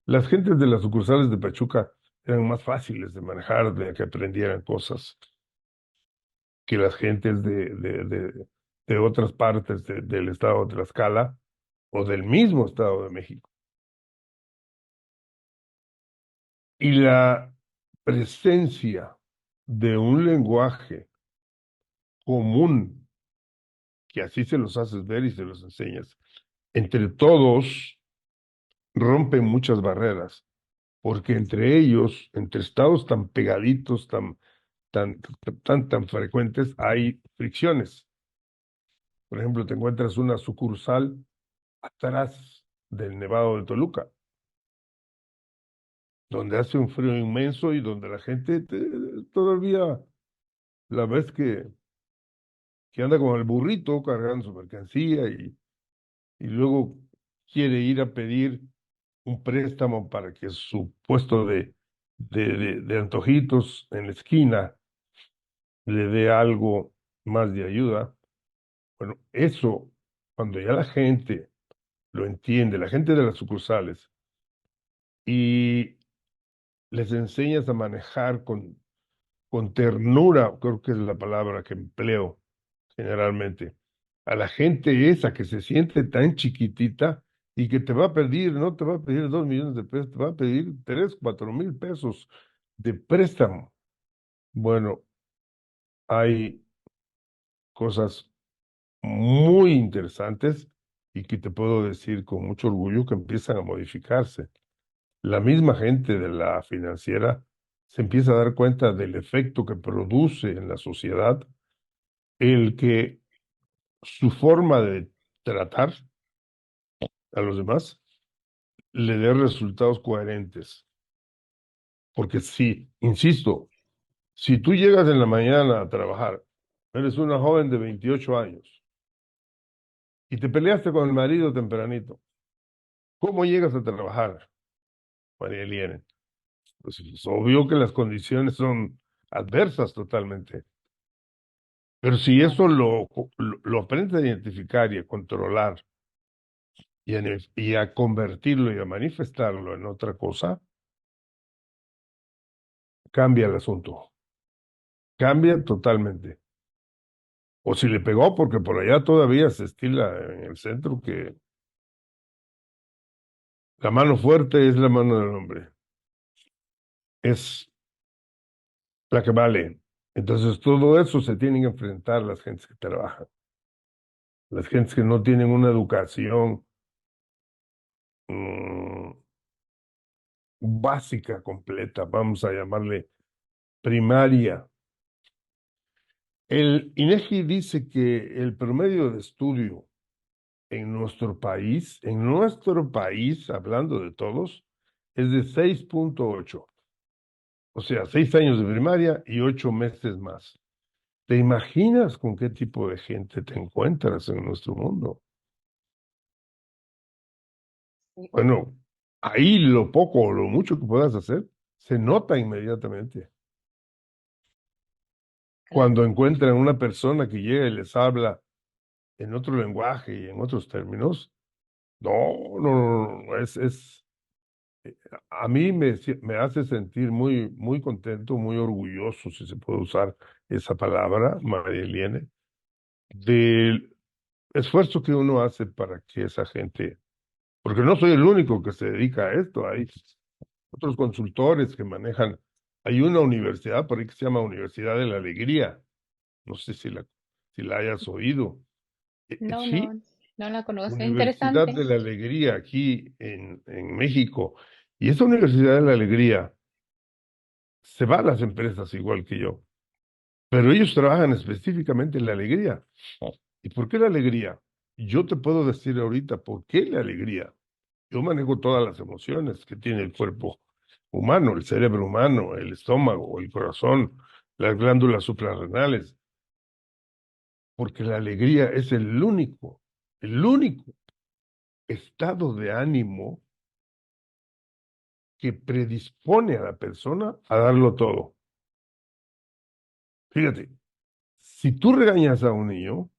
Las gentes de las sucursales de Pachuca eran más fáciles de manejar, de que aprendieran cosas que las gentes de otras partes del estado de Tlaxcala o del mismo estado de México. Y la presencia de un lenguaje común, que así se los haces ver y se los enseñas, entre todos rompen muchas barreras, porque entre ellos, entre estados tan pegaditos, tan frecuentes, hay fricciones. Por ejemplo, te encuentras una sucursal atrás del Nevado de Toluca, donde hace un frío inmenso y donde la gente todavía la ves que anda con el burrito cargando su mercancía y luego quiere ir a pedir un préstamo para que su puesto de antojitos en la esquina le dé algo más de ayuda. Bueno, eso, cuando ya la gente lo entiende, la gente de las sucursales, y les enseñas a manejar con ternura, creo que es la palabra que empleo generalmente, a la gente esa que se siente tan chiquitita y que te va a pedir, no te va a pedir 2 millones de pesos, te va a pedir 3, 4 mil pesos de préstamo. Bueno, hay cosas muy interesantes y que te puedo decir con mucho orgullo que empiezan a modificarse. La misma gente de la financiera se empieza a dar cuenta del efecto que produce en la sociedad el que su forma de tratar a los demás le dé resultados coherentes. Porque si, insisto, si tú llegas en la mañana a trabajar, eres una joven de 28 años y te peleaste con el marido tempranito, ¿cómo llegas a trabajar, María Eliene? Pues es obvio que las condiciones son adversas totalmente. Pero si eso lo aprendes a identificar y a controlar y a convertirlo y a manifestarlo en otra cosa, cambia el asunto. Cambia totalmente. O si le pegó, porque por allá todavía se estila en el centro que la mano fuerte es la mano del hombre. Es la que vale. Entonces todo eso se tienen que enfrentar las gentes que trabajan. Las gentes que no tienen una educación mm, básica, completa, vamos a llamarle primaria. El INEGI dice que el promedio de estudio en nuestro país, hablando de todos, es de 6.8. O sea, 6 años de primaria y 8 meses más. ¿Te imaginas con qué tipo de gente te encuentras en nuestro mundo? Sí, Bueno, ahí lo poco o lo mucho que puedas hacer se nota inmediatamente. Cuando claro. encuentran una persona que llega y les habla en otro lenguaje y en otros términos, no, no, no, no, a mí me hace sentir muy, muy contento, muy orgulloso, si se puede usar esa palabra, María Eliene, de esfuerzo que uno hace para que esa gente, porque no soy el único que se dedica a esto, hay otros consultores que manejan, hay una universidad por ahí que se llama Universidad de la Alegría, no sé si la hayas oído. No, Sí, no, no la conozco. Universidad Interesante. de la Alegría aquí en México. Y esa Universidad de la Alegría se va a las empresas igual que yo, pero ellos trabajan específicamente en la alegría. ¿Y por qué la alegría? Yo te puedo decir ahorita por qué la alegría. Yo manejo todas las emociones que tiene el cuerpo humano, el cerebro humano, el estómago, el corazón, las glándulas suprarrenales, porque la alegría es el único estado de ánimo que predispone a la persona a darlo todo. Fíjate, si tú regañas a un niño,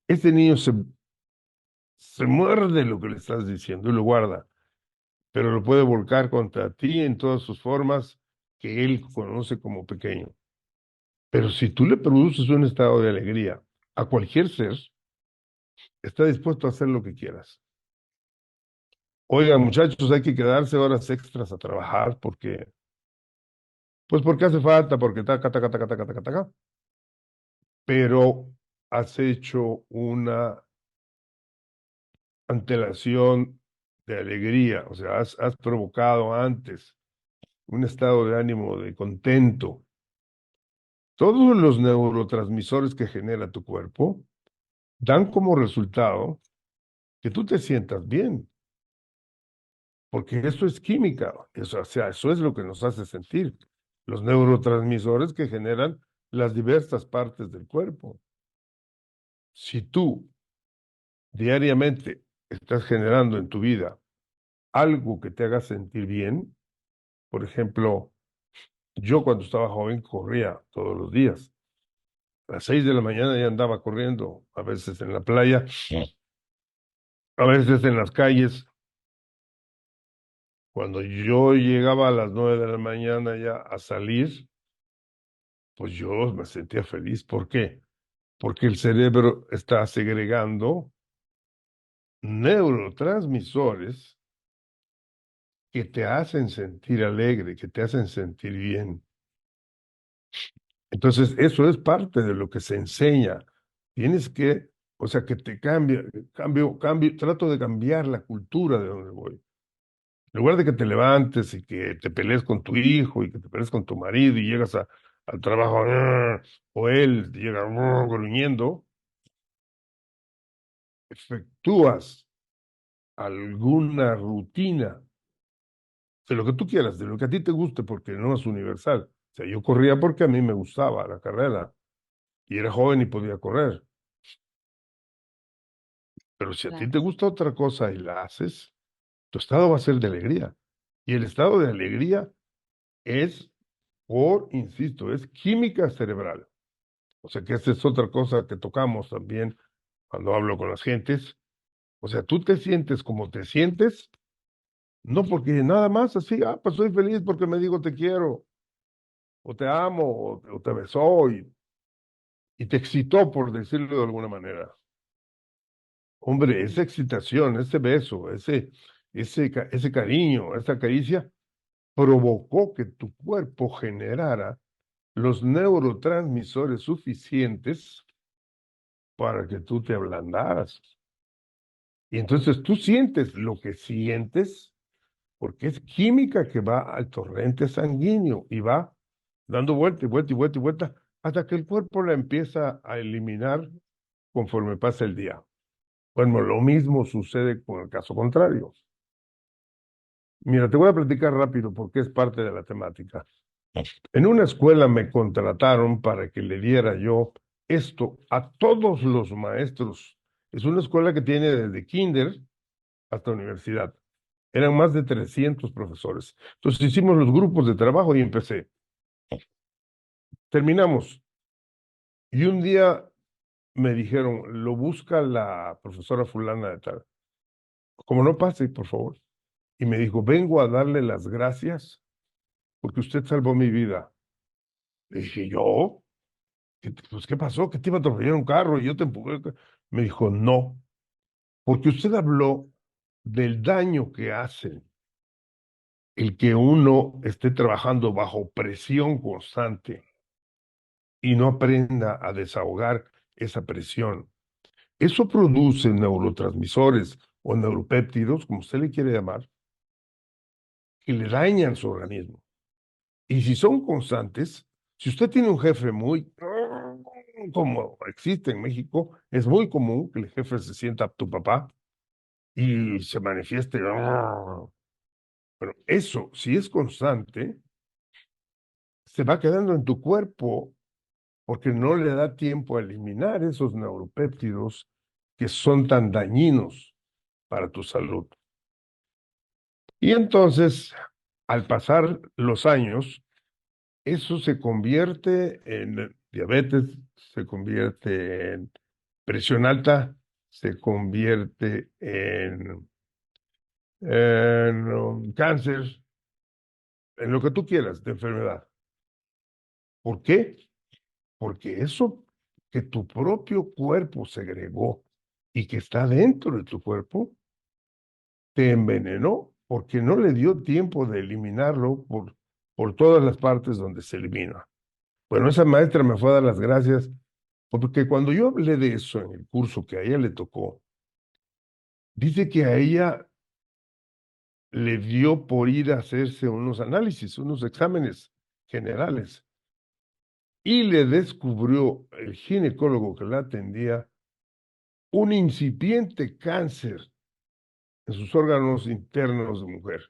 ese niño se muerde lo que le estás diciendo y lo guarda, pero lo puede volcar contra ti en todas sus formas que él conoce como pequeño. Pero si tú le produces un estado de alegría a cualquier ser, está dispuesto a hacer lo que quieras. Oigan, muchachos, hay que quedarse horas extras a trabajar porque hace falta, porque taca, taca, taca, taca, taca, taca. Pero has hecho una antelación de alegría, o sea, has provocado antes un estado de ánimo de contento. Todos los neurotransmisores que genera tu cuerpo dan como resultado que tú te sientas bien, porque eso es química, eso, o sea, eso es lo que nos hace sentir, los neurotransmisores que generan las diversas partes del cuerpo. Si tú diariamente estás generando en tu vida algo que te haga sentir bien, por ejemplo, yo cuando estaba joven corría todos los días. A las 6 de la mañana ya andaba corriendo, a veces en la playa, a veces en las calles. Cuando yo llegaba a las 9 de la mañana ya a salir, pues yo me sentía feliz. ¿Por qué? Porque el cerebro está segregando neurotransmisores que te hacen sentir alegre, que te hacen sentir bien. Entonces, eso es parte de lo que se enseña. Tienes que, o sea, que te trato de cambiar la cultura de donde voy. En lugar de que te levantes y que te pelees con tu hijo y que te pelees con tu marido y llegas al trabajo, o él llega gruñendo, efectúas alguna rutina de lo que tú quieras, de lo que a ti te guste, porque no es universal. O sea, yo corría porque a mí me gustaba la carrera y era joven y podía correr. Pero si a ti Claro, te gusta otra cosa y la haces, tu estado va a ser de alegría. Y el estado de alegría es, insisto, es química cerebral. O sea que esa es otra cosa que tocamos también cuando hablo con las gentes. O sea, tú te sientes como te sientes, no porque nada más así, pues soy feliz porque me digo te quiero, o te amo, o te besó y te excitó, por decirlo de alguna manera. Hombre, esa excitación, ese beso, ese cariño, esa caricia, provocó que tu cuerpo generara los neurotransmisores suficientes para que tú te ablandaras. Y entonces tú sientes lo que sientes porque es química que va al torrente sanguíneo y va dando vuelta y vuelta y vuelta y vuelta hasta que el cuerpo la empieza a eliminar conforme pasa el día. Bueno, lo mismo sucede con el caso contrario. Mira, te voy a platicar rápido porque es parte de la temática. En una escuela me contrataron para que le diera yo esto a todos los maestros. Es una escuela que tiene desde kinder hasta universidad. Eran más de 300 profesores. Entonces hicimos los grupos de trabajo y empecé. Terminamos. Y un día me dijeron, lo busca la profesora fulana de tal. Como no pase, por favor. Y me dijo, vengo a darle las gracias porque usted salvó mi vida. Le dije, ¿yo? Pues, ¿qué pasó? ¿Que te iba a atropellar un carro y yo te empujé? Me dijo, no, porque usted habló del daño que hace el que uno esté trabajando bajo presión constante y no aprenda a desahogar esa presión. Eso produce neurotransmisores o neuropéptidos, como usted le quiere llamar, que le dañan su organismo. Y si son constantes, si usted tiene un jefe muy, como existe en México, es muy común que el jefe se sienta a tu papá y se manifieste. Pero eso, si es constante, se va quedando en tu cuerpo porque no le da tiempo a eliminar esos neuropéptidos que son tan dañinos para tu salud. Y entonces, al pasar los años, eso se convierte en diabetes, se convierte en presión alta, se convierte en cáncer, en lo que tú quieras de enfermedad. ¿Por qué? Porque eso que tu propio cuerpo segregó y que está dentro de tu cuerpo, te envenenó porque no le dio tiempo de eliminarlo por todas las partes donde se elimina. Bueno, esa maestra me fue a dar las gracias porque cuando yo hablé de eso en el curso que a ella le tocó, dice que a ella le dio por ir a hacerse unos análisis, unos exámenes generales, y le descubrió el ginecólogo que la atendía un incipiente cáncer en sus órganos internos de mujer,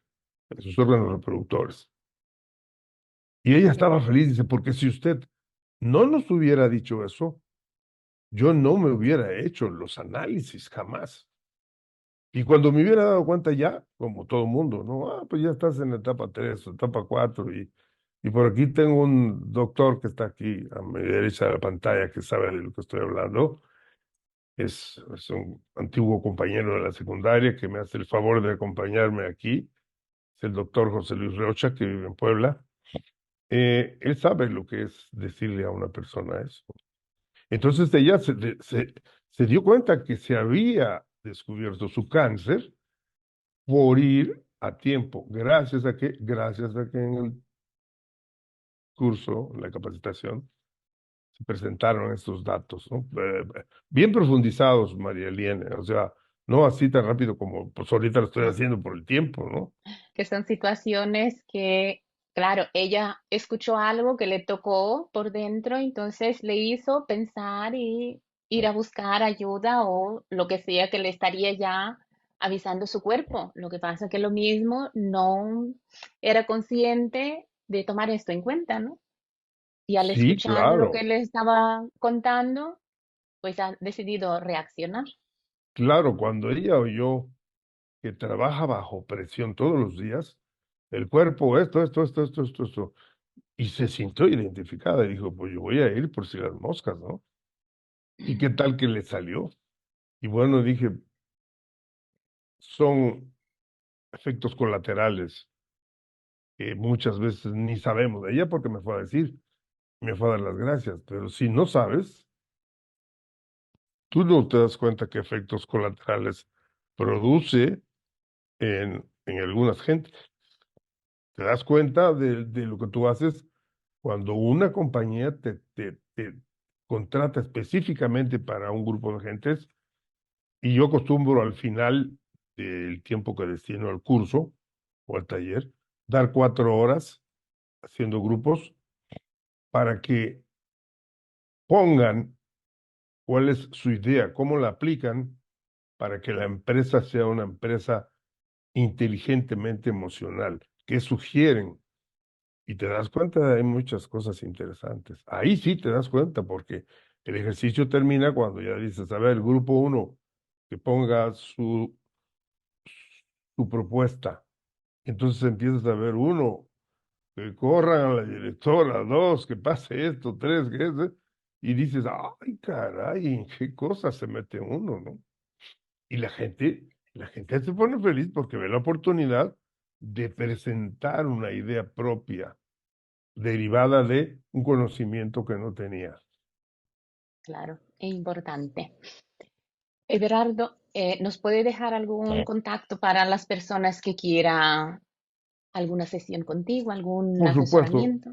en sus órganos reproductores. Y ella estaba feliz, dice, porque si usted no nos hubiera dicho eso, yo no me hubiera hecho los análisis jamás. Y cuando me hubiera dado cuenta ya, como todo mundo, ¿no? Ah, pues ya estás en la etapa 3 o etapa 4 y por aquí tengo un doctor que está aquí a mi derecha de la pantalla que sabe de lo que estoy hablando. Es un antiguo compañero de la secundaria que me hace el favor de acompañarme aquí. Es el doctor José Luis Rocha, que vive en Puebla. Él sabe lo que es decirle a una persona eso. Entonces ella se dio cuenta que se había descubierto su cáncer por ir a tiempo. Gracias a que en el curso, en la capacitación, se presentaron estos datos, ¿no? Bien profundizados, María Elena, o sea, no así tan rápido como pues ahorita lo estoy No, haciendo por el tiempo, ¿no? que son situaciones que, claro, ella escuchó algo que le tocó por dentro, entonces le hizo pensar y ir a buscar ayuda o lo que sea que le estaría ya avisando su cuerpo. Lo que pasa que lo mismo no era consciente de tomar esto en cuenta, ¿no? Y al Sí, escuchar lo que claro, le estaba contando, pues ha decidido reaccionar. claro, cuando ella oyó que trabaja bajo presión todos los días, el cuerpo, esto, y se sintió identificada y dijo, pues yo voy a ir por si las moscas, ¿no? ¿Y qué tal que le salió? Y bueno, dije, son efectos colaterales que muchas veces ni sabemos de ella porque me fue a decir, me fue a dar las gracias, pero si no sabes, tú no te das cuenta qué efectos colaterales produce en algunas gentes. Te das cuenta de lo que tú haces cuando una compañía te contrata específicamente para un grupo de gentes y yo acostumbro al final del tiempo que destino al curso o al taller, dar 4 horas haciendo grupos para que pongan cuál es su idea, cómo la aplican para que la empresa sea una empresa inteligentemente emocional, qué sugieren. Y te das cuenta, hay muchas cosas interesantes. Ahí sí te das cuenta, porque el ejercicio termina cuando ya dices, a ver, el grupo uno, que ponga su propuesta. Entonces empiezas a ver uno, que corran a la directora, dos, que pase esto, tres, que es, y dices, ay, caray, ¿en qué cosas se mete uno, no? Y la gente se pone feliz porque ve la oportunidad de presentar una idea propia derivada de un conocimiento que no tenía. Claro, es importante. Everardo, ¿nos puede dejar algún contacto para las personas que quieran alguna sesión contigo, algún Por supuesto, asesoramiento?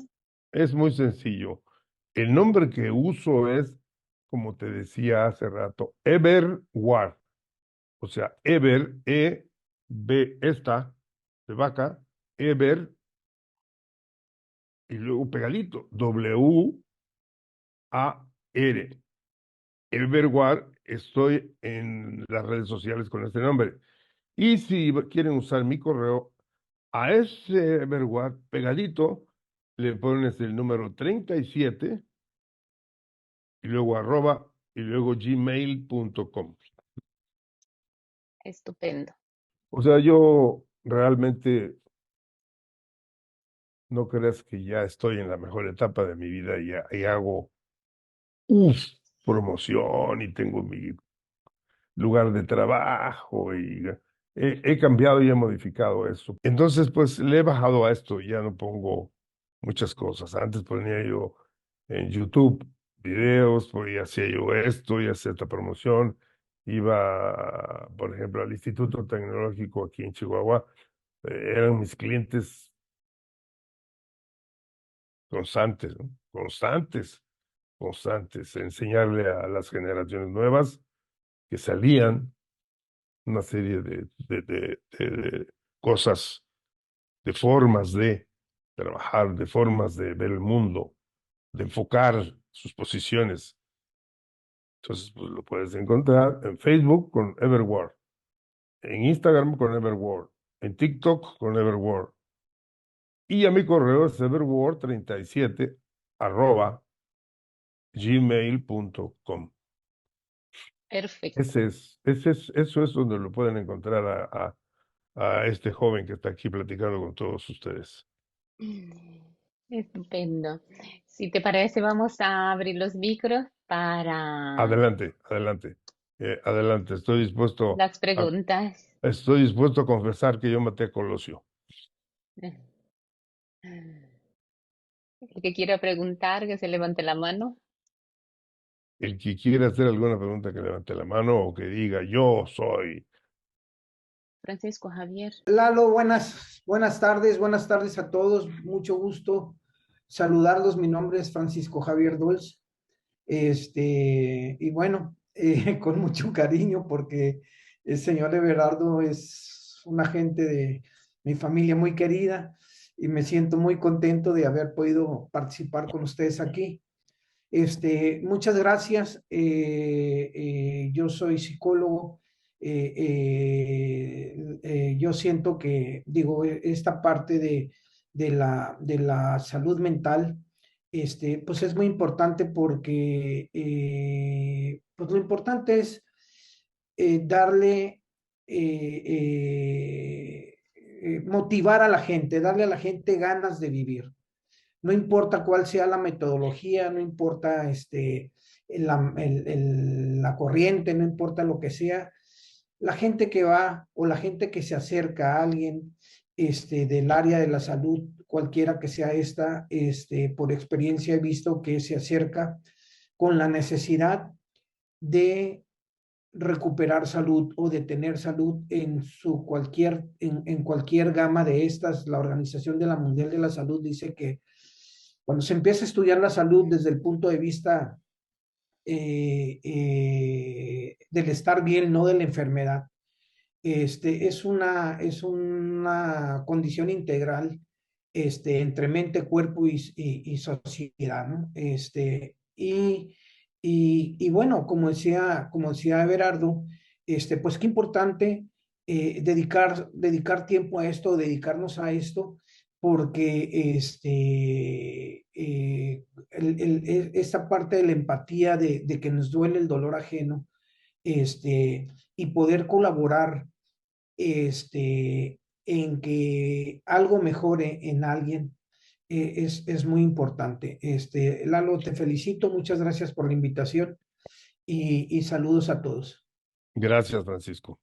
es muy sencillo. El nombre que uso es, como te decía hace rato, Everward. O sea, Ever, B, esta, de vaca, Ever, y luego pegadito, W-A-R. Everward, estoy en las redes sociales con este nombre. Y si quieren usar mi correo, a ese Everward pegadito le pones el número 37 y luego arroba y luego gmail.com. Estupendo. O sea, yo realmente no creas que ya estoy en la mejor etapa de mi vida y hago uf, promoción y tengo mi lugar de trabajo y he cambiado y he modificado eso. Entonces, pues le he bajado a esto, ya no pongo muchas cosas. Antes ponía yo en YouTube videos, pues, y hacía yo esto y hacía esta promoción. Iba, por ejemplo, al Instituto Tecnológico aquí en Chihuahua. Eran mis clientes constantes, ¿no? Constantes, enseñarle a las generaciones nuevas que salían una serie de cosas, de formas de trabajar, de formas de ver el mundo, de enfocar sus posiciones. Entonces, pues lo puedes encontrar en Facebook con Everward, en Instagram con Everward, en TikTok con Everward. Y a mi correo es everward37 arroba gmail.com. Perfecto. Eso es donde lo pueden encontrar a este joven que está aquí platicando con todos ustedes. Estupendo. Si te parece, vamos a abrir los micros para Adelante, adelante, adelante. las preguntas. Estoy dispuesto a confesar que yo maté a Colosio. El que quiera preguntar, que se levante la mano. El que quiera hacer alguna pregunta que levante la mano o que diga yo soy. Francisco Javier. Lalo, buenas tardes a todos, mucho gusto saludarlos. Mi nombre es Francisco Javier Dulce, y bueno, con mucho cariño porque el señor Everardo es una gente de mi familia muy querida y me siento muy contento de haber podido participar con ustedes aquí. Muchas gracias. Yo soy psicólogo. Yo siento que, digo, esta parte de la salud mental, pues es muy importante porque, pues lo importante es darle, motivar a la gente, darle a la gente ganas de vivir. No importa cuál sea la metodología, no importa la corriente, no importa lo que sea, la gente que va o la gente que se acerca a alguien del área de la salud, cualquiera que sea esta, por experiencia he visto que se acerca con la necesidad de recuperar salud o de tener salud en cualquier gama de estas. La Organización de la Mundial de la Salud dice que cuando se empieza a estudiar la salud desde el punto de vista del estar bien, no de la enfermedad, es una condición integral entre mente, cuerpo y sociedad, ¿no? Y bueno, como decía Everardo, pues qué importante dedicar tiempo a esto, dedicarnos a esto, porque esta parte de la empatía, de que nos duele el dolor ajeno, y poder colaborar en que algo mejore en alguien, es muy importante. Lalo, te felicito, muchas gracias por la invitación y saludos a todos. Gracias, Francisco.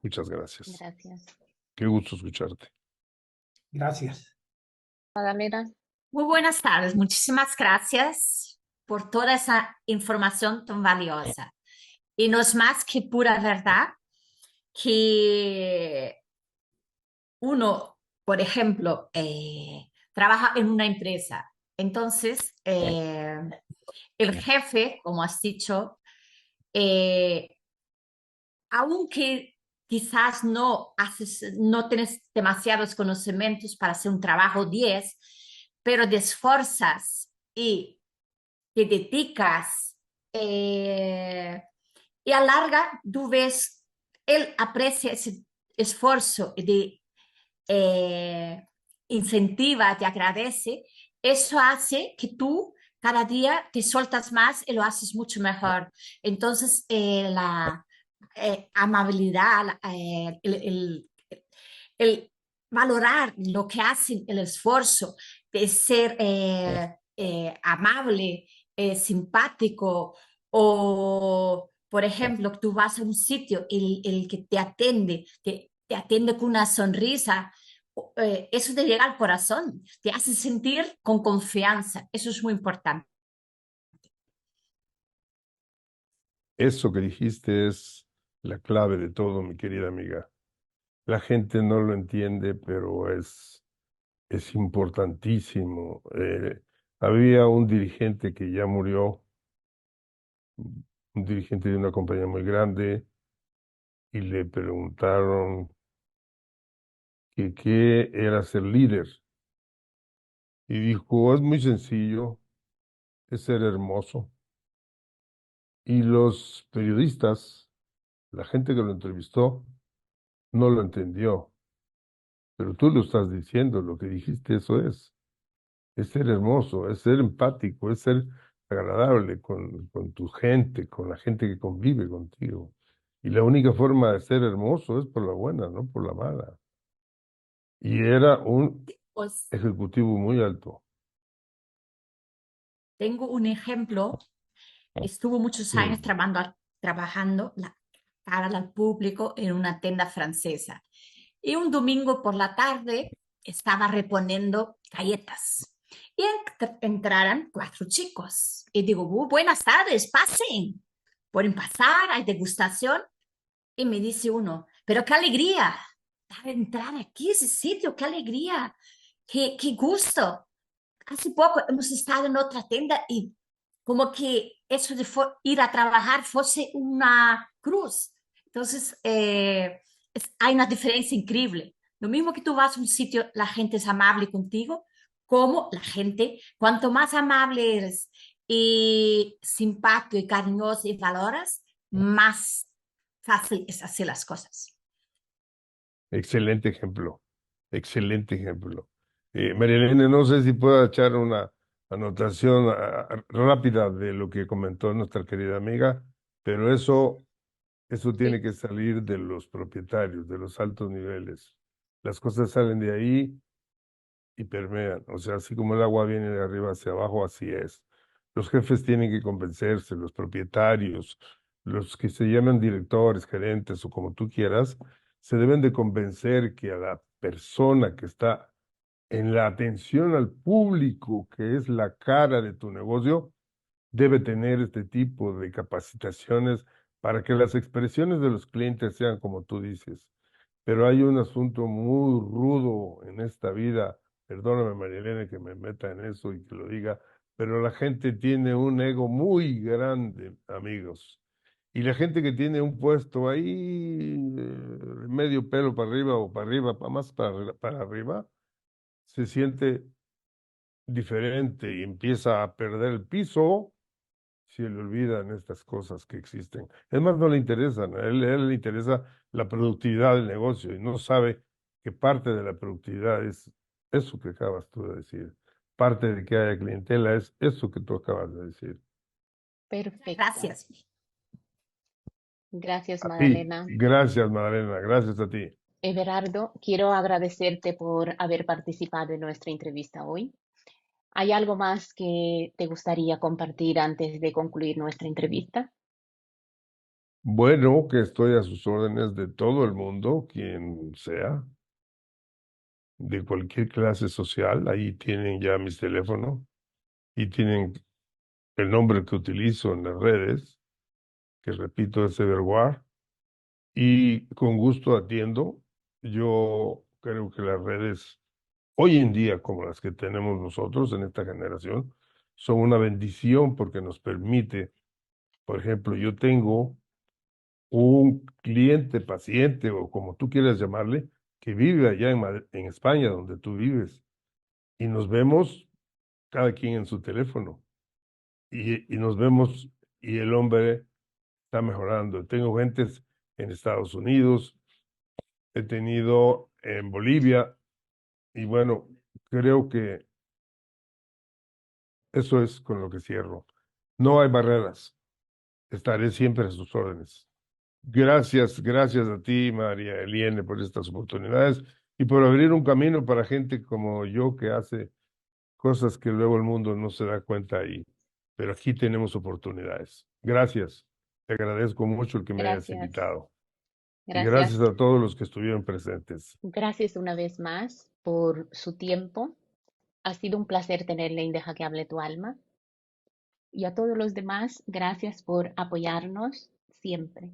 Muchas gracias. Gracias. Qué gusto escucharte. Gracias. Magdalena. Muy buenas tardes, muchísimas gracias por toda esa información tan valiosa. Y no es más que pura verdad que uno, por ejemplo, trabaja en una empresa. Entonces, el jefe, como has dicho, eh, aunque quizás no tienes demasiados conocimientos para hacer un trabajo 10, pero te esfuerzas y te dedicas y a larga tú ves, él aprecia ese esfuerzo de incentiva, te agradece, eso hace que tú cada día te soltas más y lo haces mucho mejor. Entonces, la amabilidad, el valorar lo que hacen, el esfuerzo de ser amable, simpático, o por ejemplo, tú vas a un sitio, el que te atiende con una sonrisa, eso te llega al corazón, te hace sentir con confianza, eso es muy importante. Eso que dijiste es la clave de todo, mi querida amiga. La gente no lo entiende, pero es importantísimo. Había un dirigente que ya murió, un dirigente de una compañía muy grande, y le preguntaron que qué era ser líder. Y dijo, es muy sencillo, es ser hermoso. Y los periodistas, la gente que lo entrevistó, no lo entendió. Pero tú lo estás diciendo, lo que dijiste, eso es ser hermoso, es ser empático, es ser agradable con tu gente, con la gente que convive contigo. Y la única forma de ser hermoso es por la buena, no por la mala. Y era un Pues ejecutivo muy alto. tengo un ejemplo, estuvo muchos años trabajando cara al público en una tienda francesa. Y un domingo por la tarde estaba reponiendo galletas. Y entraron 4 chicos. Y digo, buenas tardes, pasen. Pueden pasar, hay degustación. Y me dice uno, pero qué alegría entrar aquí, ese sitio, qué alegría, qué gusto. Hace poco hemos estado en otra tienda y como que eso de ir a trabajar fuese una cruz. Entonces, hay una diferencia increíble. Lo mismo que tú vas a un sitio, la gente es amable contigo, como la gente, cuanto más amable eres y simpático y cariñoso y valoras, más fácil es hacer las cosas. Excelente ejemplo, excelente ejemplo. María Elena, no sé si puedo echar una anotación rápida de lo que comentó nuestra querida amiga, pero eso tiene Sí. que salir de los propietarios, de los altos niveles. Las cosas salen de ahí y permean. O sea, así como el agua viene de arriba hacia abajo, así es. Los jefes tienen que convencerse, los propietarios, los que se llaman directores, gerentes o como tú quieras, se deben de convencer que a la persona que está en la atención al público, que es la cara de tu negocio, debe tener este tipo de capacitaciones para que las expresiones de los clientes sean como tú dices. Pero hay un asunto muy rudo en esta vida, perdóname María Elena que me meta en eso y que lo diga, pero la gente tiene un ego muy grande, amigos. Y la gente que tiene un puesto ahí, medio pelo para arriba o para arriba, más para arriba, se siente diferente y empieza a perder el piso si le olvidan estas cosas que existen. Es más, no le interesan, a él le interesa la productividad del negocio y no sabe que parte de la productividad es eso que acabas tú de decir. Parte de que haya clientela es eso que tú acabas de decir. Perfecto. Gracias. Gracias, A ti, Magdalena. gracias Magdalena, gracias a ti. Everardo, quiero agradecerte por haber participado en nuestra entrevista hoy. ¿Hay algo más que te gustaría compartir antes de concluir nuestra entrevista? Bueno, que estoy a sus órdenes de todo el mundo, quien sea, de cualquier clase social, ahí tienen ya mis teléfonos y tienen el nombre que utilizo en las redes, que repito es Everwar, y con gusto atiendo. Yo creo que las redes hoy en día, como las que tenemos nosotros en esta generación, son una bendición porque nos permite, por ejemplo, yo tengo un cliente, paciente o como tú quieras llamarle, que vive allá en España, donde tú vives, y nos vemos cada quien en su teléfono, y nos vemos y el hombre está mejorando. Tengo gentes en Estados Unidos, he tenido en Bolivia, y bueno, creo que eso es con lo que cierro. No hay barreras, estaré siempre a sus órdenes. Gracias a ti, María Eliene, por estas oportunidades y por abrir un camino para gente como yo que hace cosas que luego el mundo no se da cuenta ahí. Pero aquí tenemos oportunidades. Gracias. Te agradezco mucho el que me hayas Gracias, invitado. Y gracias gracias. a todos los que estuvieron presentes. Gracias una vez más por su tiempo. Ha sido un placer tenerle en Deja que hable tu alma. Y a todos los demás, gracias por apoyarnos siempre.